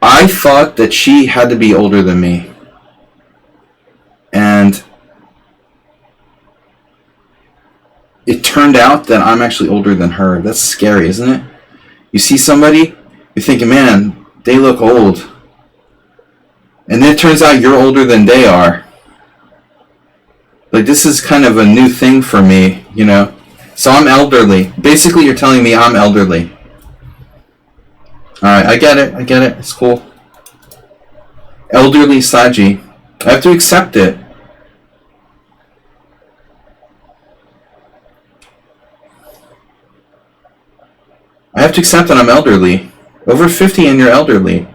I thought that she had to be older than me. And it turned out that I'm actually older than her. That's scary, isn't it? You see somebody, you're thinking, man, they look old. And then it turns out you're older than they are. Like, this is kind of a new thing for me, So I'm elderly. Basically, you're telling me I'm elderly. Alright, I get it. It's cool. Elderly Saji. I have to accept it. I have to accept that I'm elderly. Over 50 and you're elderly.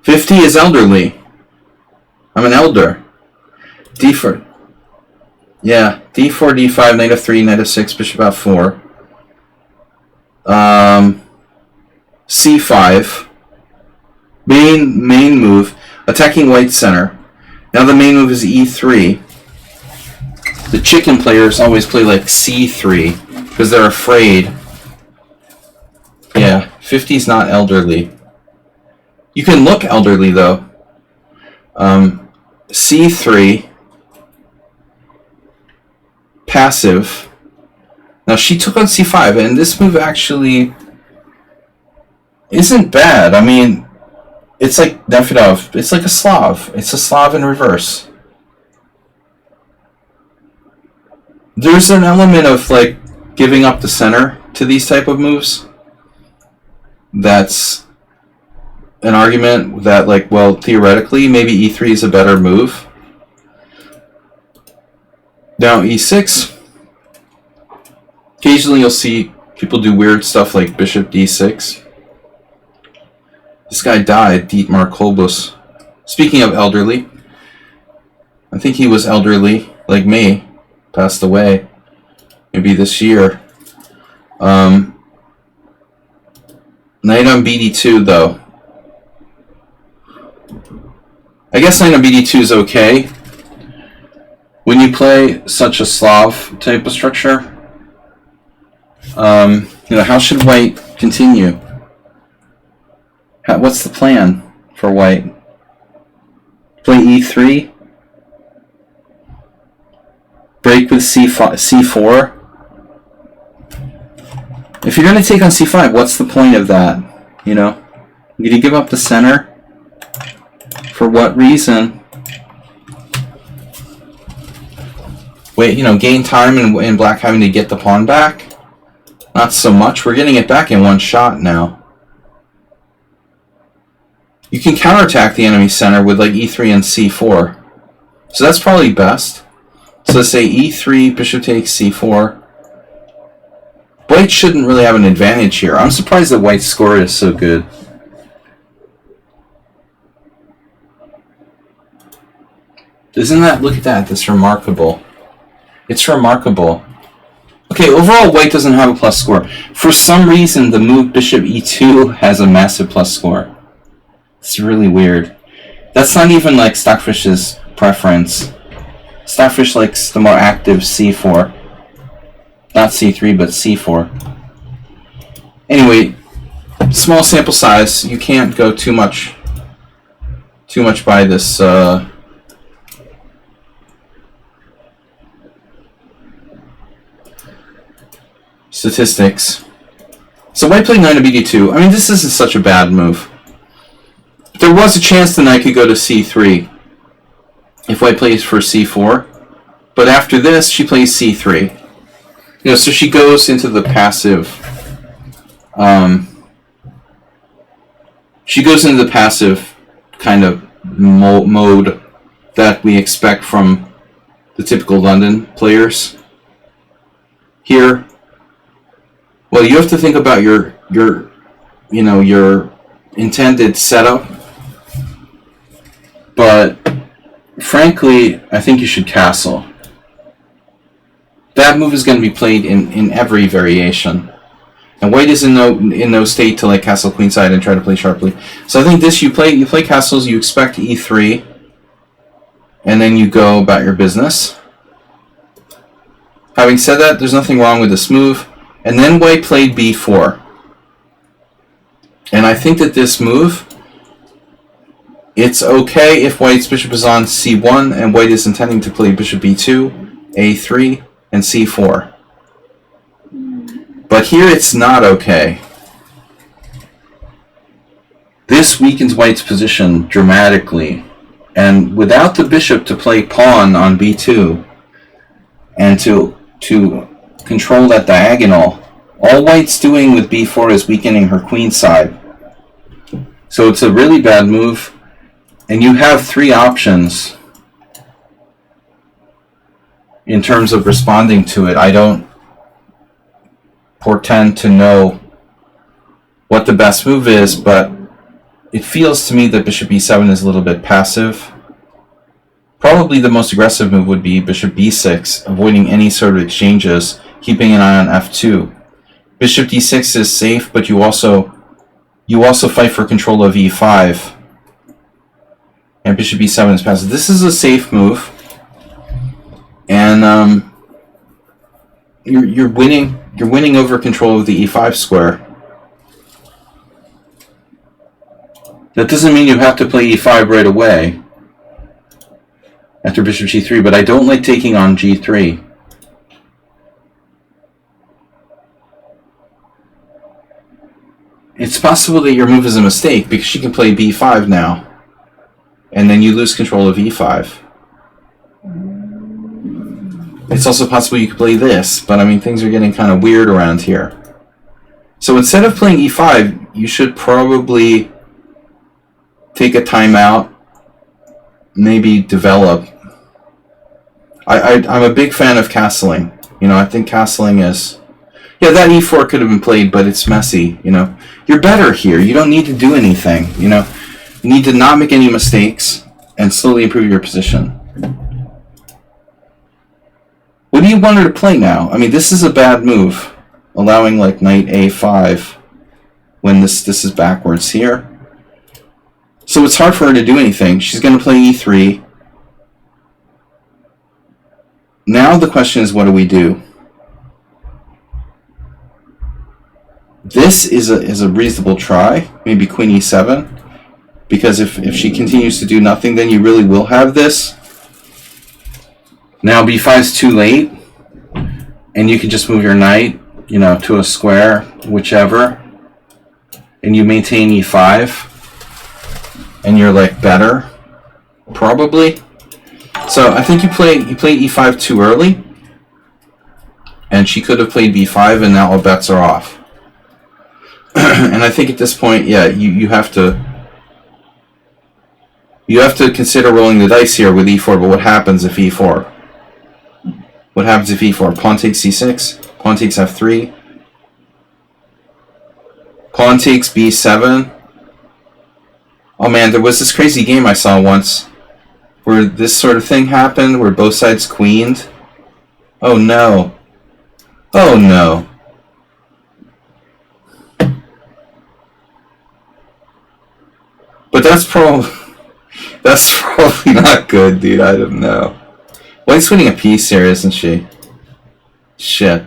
50 is elderly. I'm an elder. d4. Yeah, d4, d5, knight f3, knight f6, bishop f4. c5. Main move. Attacking white's center. Now the main move is e3. The chicken players always play like c3 because they're afraid. Yeah, 50's not elderly. You can look elderly though. c3. Passive. Now she took on c5, and this move actually isn't bad. It's like Nefedov. It's like a Slav. It's a Slav in reverse. There's an element of like giving up the center to these type of moves. That's an argument that, like, well, theoretically, maybe e3 is a better move. Now e6. Occasionally you'll see people do weird stuff like bishop d6. This guy died, Dietmar Kolbus. Speaking of elderly, I think he was elderly, like me. Passed away. Maybe this year. Knight on bd2, though. I guess knight on bd2 is okay when you play such a Slav type of structure. You know, how should white continue? What's the plan for white? Play e3? Break with c4? If you're going to take on c5, what's the point of that? You know? Did you give up the center? For what reason? Wait, you know, gain time and black having to get the pawn back? Not so much. We're getting it back in one shot now. You can counterattack the enemy center with like e3 and c4. So that's probably best. So let's say e3, bishop takes c4. White shouldn't really have an advantage here. I'm surprised that white's score is so good. Isn't that, look at that, that's remarkable. It's remarkable. Okay, overall white doesn't have a plus score. For some reason, the move bishop e2 has a massive plus score. It's really weird. That's not even like Stockfish's preference. Stockfish likes the more active c4. Not c3, but c4. Anyway, small sample size. You can't go too much by this statistics. So white played knight to bd2. I mean, this isn't such a bad move. There was a chance the knight could go to c3 if white plays for c4, but after this she plays c3. You know, so she goes into the passive. She goes into the passive kind of mode that we expect from the typical London players. Here, well, you have to think about your intended setup. But frankly, I think you should castle. That move is going to be played in every variation, and white is in no state to like castle queenside and try to play sharply. So I think this you play castles. You expect e3, and then you go about your business. Having said that, there's nothing wrong with this move. And then white played b4, and I think that this move, it's okay if white's bishop is on c1 and white is intending to play bishop b2, a3, and c4. But here it's not okay. This weakens white's position dramatically, and without the bishop to play pawn on b2 and to control that diagonal, all white's doing with b4 is weakening her queen side. So it's a really bad move, and you have three options in terms of responding to it. I don't portend to know what the best move is, but it feels to me that bishop e7 is a little bit passive. Probably the most aggressive move would be bishop b6, avoiding any sort of exchanges, keeping an eye on f2. Bishop d6 is safe, but you also fight for control of e5. And bishop e7 is passive. This is a safe move, and you're winning over control of the e5 square. That doesn't mean you have to play e5 right away after bishop g3, but I don't like taking on g3. It's possible that your move is a mistake because she can play b5 now, and then you lose control of e5. It's also possible you could play this, but I mean, things are getting kind of weird around here. So instead of playing e5, you should probably take a timeout, maybe develop. I'm a big fan of castling. You know, I think castling is... Yeah, that e4 could have been played, but it's messy, you know. You're better here. You don't need to do anything, you know. You need to not make any mistakes and slowly improve your position. What do you want her to play now? I mean, this is a bad move, allowing like knight a5 when this is backwards here. So it's hard for her to do anything. She's going to play e3. Now the question is, what do we do? This is a reasonable try. Maybe queen e7. Because if she continues to do nothing, then you really will have this. Now b5 is too late. And you can just move your knight, you know, to a square, whichever. And you maintain e5. And you're like better. Probably. So I think you played e5 too early. And she could have played b5 and now all bets are off. And I think at this point, yeah, you have to consider rolling the dice here with e4, but what happens if e4? What happens if e4? Pawn takes c6, pawn takes f3, pawn takes b7. Oh man, there was this crazy game I saw once where this sort of thing happened, where both sides queened. Oh no. Oh no. But that's probably not good, dude. I don't know. White's winning a piece here, isn't she? Shit.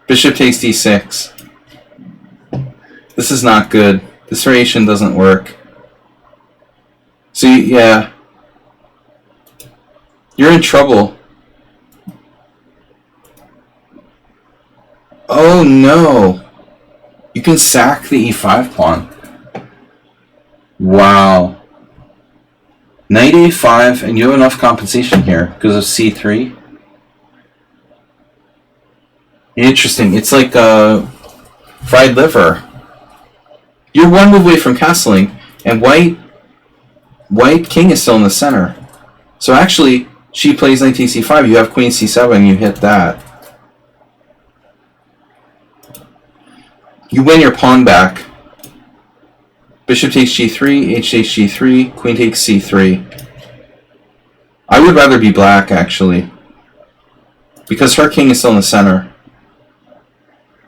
Bishop takes d6. This is not good. This variation doesn't work. So, yeah. You're in trouble. Oh, no. You can sack the e5 pawn. Wow. Knight a5, and you have enough compensation here because of c3. Interesting. It's like fried liver. You're one move away from castling, and white king is still in the center. So actually, she plays knight takes c5. You have queen c7, and you hit that. You win your pawn back. Bishop takes g3, h takes g3, queen takes c3. I would rather be black, actually. Because her king is still in the center.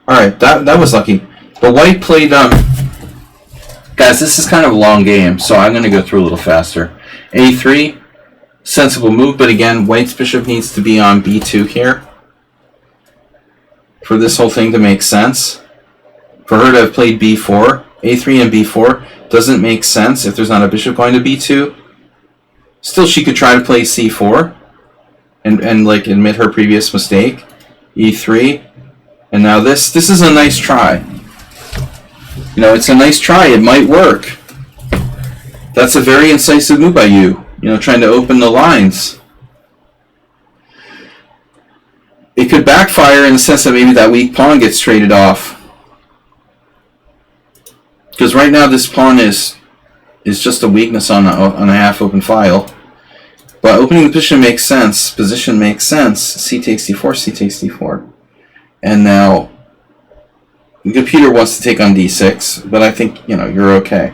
Alright, that was lucky. But white played... Guys, this is kind of a long game, so I'm going to go through a little faster. a3, sensible move, but again, white's bishop needs to be on b2 here. For this whole thing to make sense. For her to have played b4, a3 and b4 doesn't make sense if there's not a bishop going to b2. Still, she could try to play c4 and like admit her previous mistake. e3, and now this is a nice try. You know, it's a nice try. It might work. That's a very incisive move by you. You know, trying to open the lines. It could backfire in the sense that maybe that weak pawn gets traded off. Because right now this pawn is just a weakness on a half-open file. But opening the position makes sense. Position makes sense. C takes d4, c takes d4. And now the computer wants to take on d6, but I think, you know, you're okay.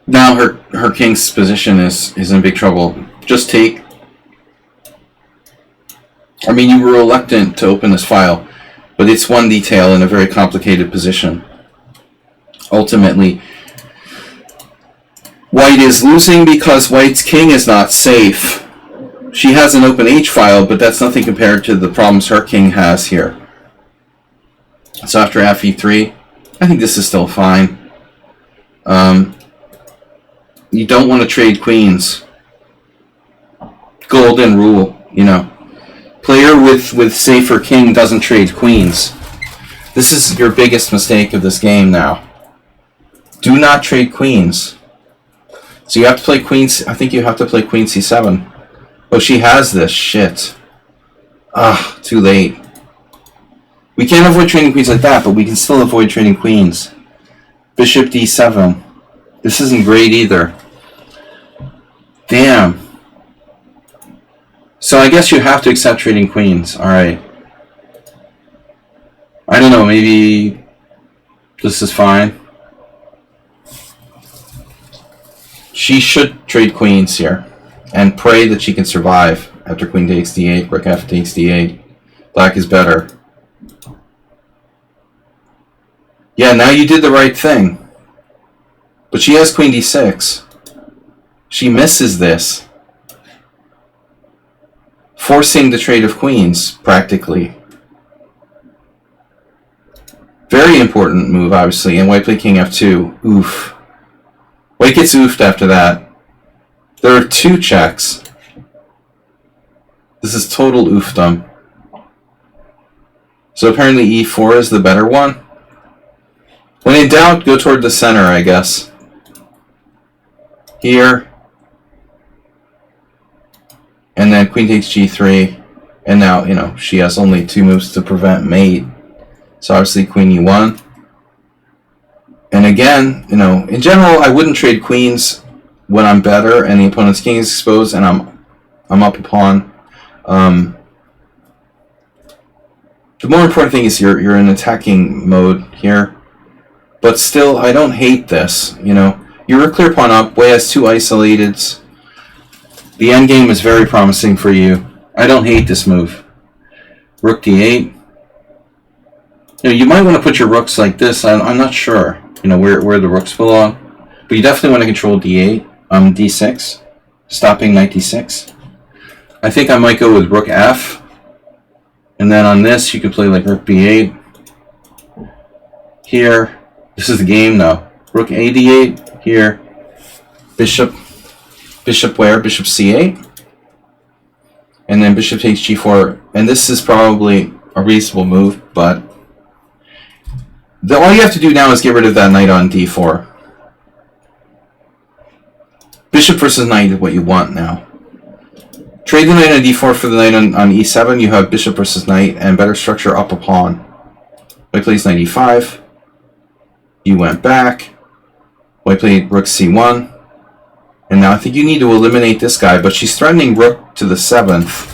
Now her king's position is in big trouble. Just take. I mean, you were reluctant to open this file, but it's one detail in a very complicated position. Ultimately, white is losing because white's king is not safe. She has an open H file, but that's nothing compared to the problems her king has here. So after fe3, I think this is still fine. You don't want to trade queens. Golden rule, you know. Player with safer king doesn't trade queens. This is your biggest mistake of this game now. Do not trade queens. So you have to play queens. I think you have to play queen c7. Oh, she has this. Shit. Ah, too late. We can't avoid trading queens like that, but we can still avoid trading queens. Bishop d7. This isn't great either. Damn. So I guess you have to accept trading queens. Alright. I don't know, maybe this is fine. She should trade queens here. And pray that she can survive after queen takes d8, rook f takes d8. Black is better. Yeah, now you did the right thing. But she has queen d6. She misses this. Forcing the trade of queens, practically. Very important move, obviously. And white played king f2. Oof. White gets oofed after that. There are 2 checks. This is total oofdom. So apparently e4 is the better one. When in doubt, go toward the center, I guess. Here. And then queen takes g3. And now, you know, she has only 2 moves to prevent mate. So obviously queen e1. And again, you know, in general, I wouldn't trade queens when I'm better and the opponent's king is exposed and I'm up a pawn. The more important thing is you're in attacking mode here. But still, I don't hate this, you know. You're a clear pawn up, Wei has 2 isolateds. The endgame is very promising for you. I don't hate this move. Rook d8. You know, you might want to put your rooks like this. I'm not sure, you know, where the rooks belong. But you definitely want to control d8. D6. Stopping knight d6. I think I might go with rook f. And then on this, you can play like rook b8. Here. This is the game now. Rook a d8. Here. Bishop. Bishop where? Bishop c8. And then bishop takes g4. And this is probably a reasonable move, but all you have to do now is get rid of that knight on d4. Bishop versus knight is what you want now. Trade the knight on d4 for the knight on e7. You have bishop versus knight and better structure up a pawn. White plays knight e5. You went back. White played rook c1. And now I think you need to eliminate this guy, but she's threatening rook to the 7th.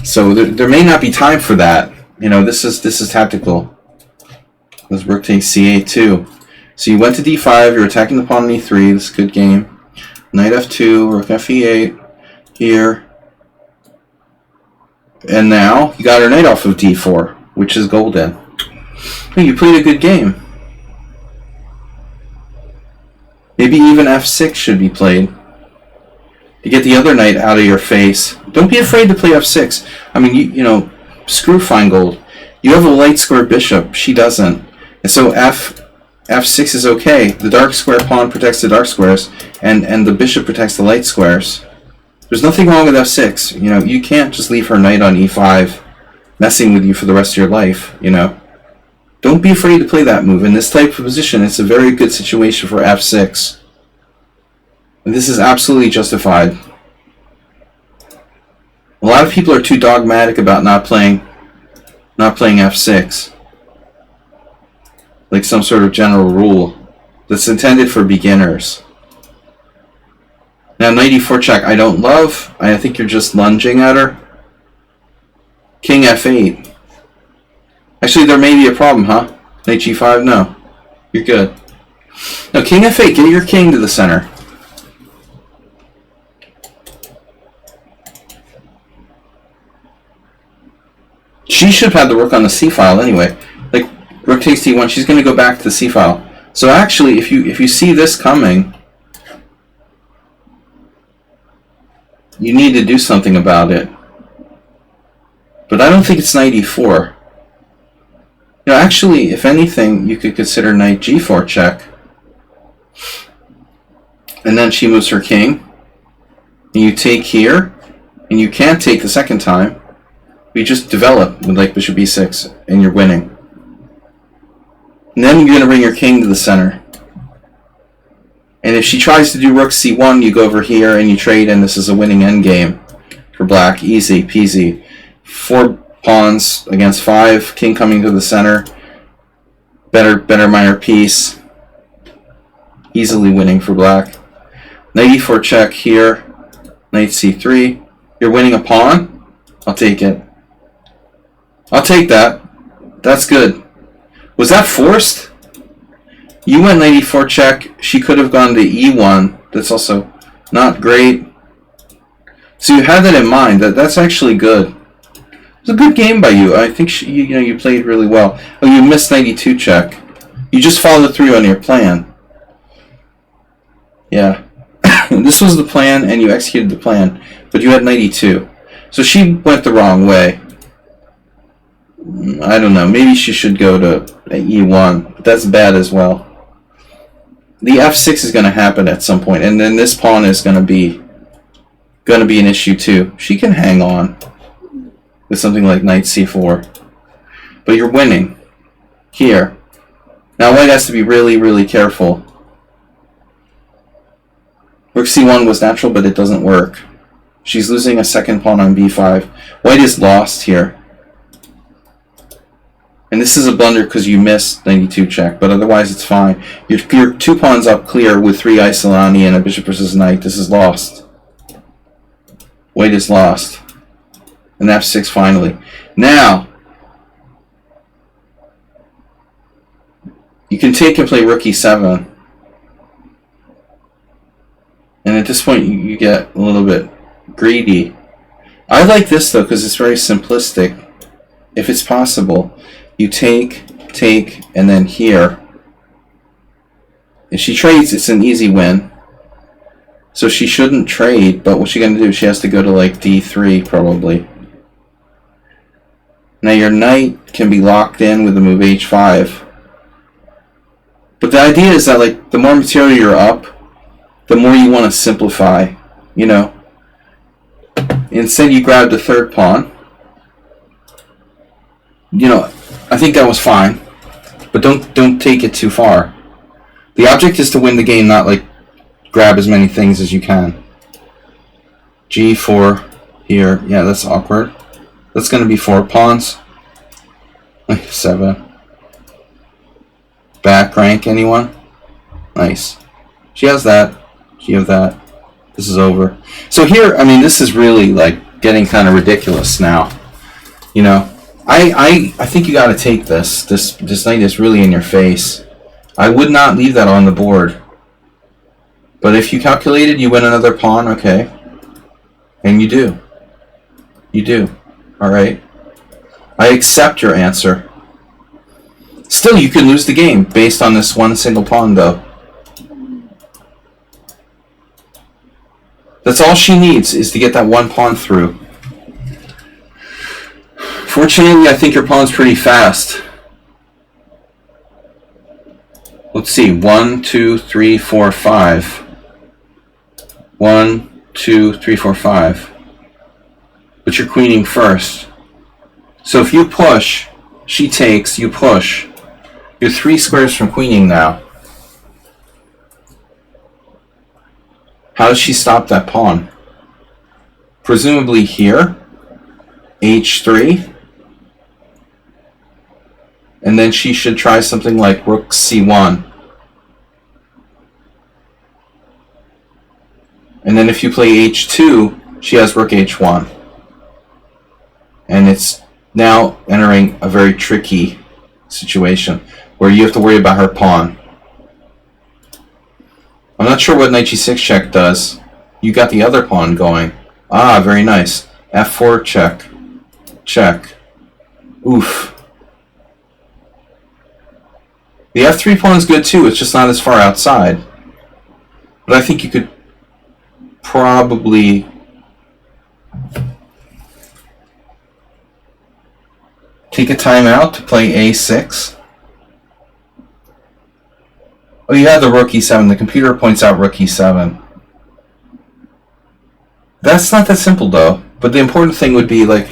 So there may not be time for that. You know, this is tactical. This rook takes c8 too. So you went to d5, you're attacking the pawn on e3, this is a good game. Knight f2, rook fe8, here. And now you got her knight off of d4, which is golden. You played a good game. Maybe even f6 should be played to get the other knight out of your face. Don't be afraid to play f6. I mean, you know, screw Feingold. You have a light square bishop. She doesn't. And so f6 is okay. The dark square pawn protects the dark squares, and the bishop protects the light squares. There's nothing wrong with f6. You know, you can't just leave her knight on e5 messing with you for the rest of your life, you know. Don't be afraid to play that move. In this type of position, it's a very good situation for f6. And this is absolutely justified. A lot of people are too dogmatic about not playing f6. Like some sort of general rule that's intended for beginners. Now, knight e4 check, I don't love. I think you're just lunging at her. King f8. Actually, there may be a problem, huh? Knight g5? No. You're good. Now, king f8, get your king to the center. She should have had the rook on the c-file anyway. Like, rook takes d1, she's going to go back to the c-file. So actually, if you see this coming, you need to do something about it. But I don't think it's knight e4. You know, actually, if anything, you could consider knight g4 check. And then she moves her king. And you take here. And you can't take the second time. You just develop with like bishop e6. And you're winning. And then you're going to bring your king to the center. And if she tries to do rook c1, you go over here and you trade. And this is a winning endgame for black. Easy peasy. 4 pawns against 5, king coming to the center, better minor piece, easily winning for black. Knight e4 check here, knight c3, you're winning a pawn, I'll take it. I'll take that, that's good. Was that forced? You went knight e4 check, she could have gone to e1, that's also not great. So you had that in mind, that's actually good. It's a good game by you. I think you played really well. Oh, you missed 92 check. You just followed through on your plan. Yeah. This was the plan, and you executed the plan, but you had 92. So she went the wrong way. I don't know. Maybe she should go to E1. But that's bad as well. The F6 is going to happen at some point, and then this pawn is going to be an issue too. She can hang on with something like knight c4, but you're winning here. Now white has to be really, really careful. Rook c1 was natural, but it doesn't work. She's losing a second pawn on b5. White is lost here. And this is a blunder because you missed 92 check, but otherwise it's fine. You're 2 pawns up clear with 3 Isolani and a bishop versus knight. This is lost. White is lost. And f6 finally. Now, you can take and play rook e7. And at this point you get a little bit greedy. I like this though because it's very simplistic. If it's possible, you take, and then here. If she trades, it's an easy win. So she shouldn't trade, but what's she going to do? She has to go to like d3 probably. Now your knight can be locked in with the move h5. But the idea is that like the more material you're up, the more you want to simplify, you know. Instead you grab the third pawn. You know, I think that was fine. But don't take it too far. The object is to win the game, not like grab as many things as you can. G4 here. Yeah, that's awkward. That's going to be 4 pawns. 7. Back rank, anyone? Nice. She has that. She has that. This is over. So here, I mean, this is really like getting kind of ridiculous now. You know, I think you got to take this. This knight is really in your face. I would not leave that on the board. But if you calculated, you win another pawn, okay. And you do. You do. Alright. I accept your answer. Still, you can lose the game based on this one single pawn, though. That's all she needs, is to get that one pawn through. Fortunately, I think your pawn's pretty fast. Let's see. 1, 2, 3, 4, 5. 1, 2, 3, 4, 5. But you're queening first. So if you push, she takes, you push. You're 3 squares from queening now. How does she stop that pawn? Presumably here. H3. And then she should try something like rook c1. And then if you play h2, she has rook h1. And it's now entering a very tricky situation where you have to worry about her pawn. I'm not sure what knight g6 check does. You got the other pawn going. Ah, very nice. f4 check. Check. Oof. The f3 pawn is good too, it's just not as far outside. But I think you could probably take a timeout to play a6. Oh, you have the rook e7. The computer points out rook e7. That's not that simple though. But the important thing would be like,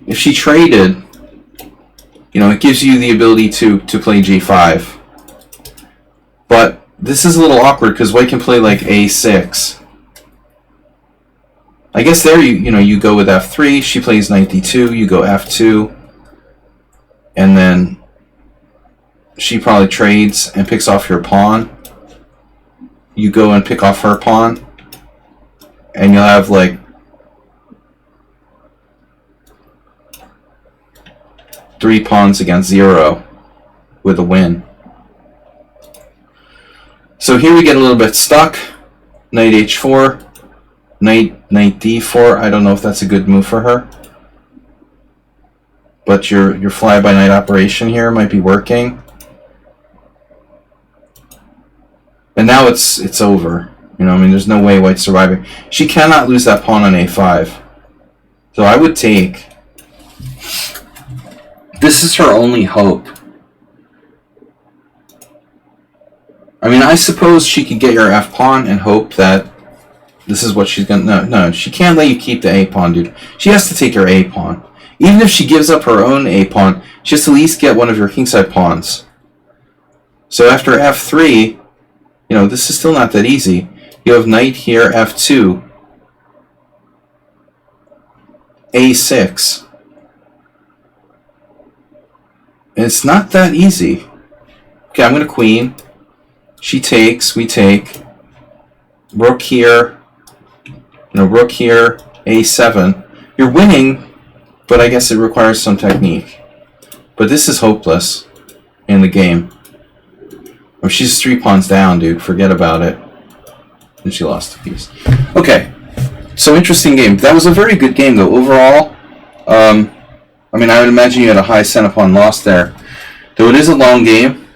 if she traded, you know, it gives you the ability to play g5. But this is a little awkward because white can play like a6. I guess there you go with f3. She plays knight d2. You go f2, and then she probably trades and picks off your pawn. You go and pick off her pawn, and you'll have like three pawns against 0 with a win. So here we get a little bit stuck. Knight h4, knight d4. I don't know if that's a good move for her. but your fly-by-night operation here might be working. And now it's over. You know, I mean, there's no way White's surviving. She cannot lose that pawn on a5. So I would take. This is her only hope. I mean, I suppose she could get your f-pawn and hope that this is what she's gonna... No, she can't let you keep the a-pawn, dude. She has to take your a-pawn. Even if she gives up her own a-pawn, she has to at least get one of your kingside pawns. So after f3, you know, this is still not that easy. You have knight here, f2, a6. And it's not that easy. Okay, I'm going to queen. She takes, we take. Rook here. No, rook here, a7. You're winning, but I guess it requires some technique. But this is hopeless in the game. Oh, she's 3 pawns down, dude. Forget about it. And she lost a piece. Okay, so interesting game. That was a very good game, though. Overall, I mean, I would imagine you had a high center-pawn loss there. Though it is a long game.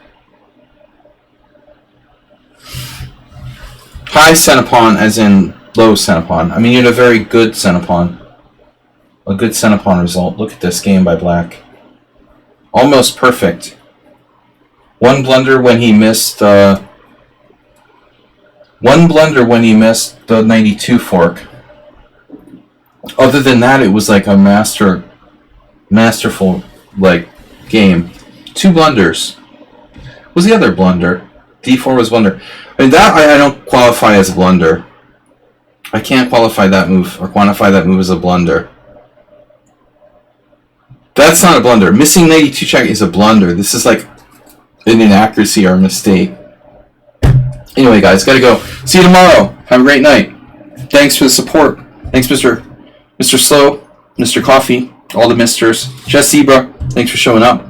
High center-pawn as in low center-pawn. I mean, you had a very good center-pawn. A good center-pawn result. Look at this game by Black. Almost perfect. One blunder when he missed... one blunder when he missed the 92 fork. Other than that, it was like a masterful, like, game. 2 blunders. What was the other blunder? D4 was blunder. I mean, that I don't qualify as a blunder. I can't qualify that move or quantify that move as a blunder. That's not a blunder. Missing 92 check is a blunder. This is like an inaccuracy or a mistake. Anyway, guys, gotta go. See you tomorrow. Have a great night. Thanks for the support. Thanks, Mr. Slow, Mr. Coffee, all the misters. Jess Zebra, thanks for showing up.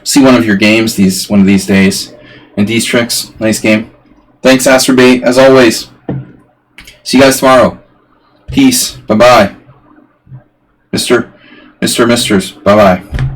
See one of your games one of these days. And D's Tricks, nice game. Thanks, Asterbait, as always. See you guys tomorrow. Peace. Bye-bye. Misters. Bye-bye.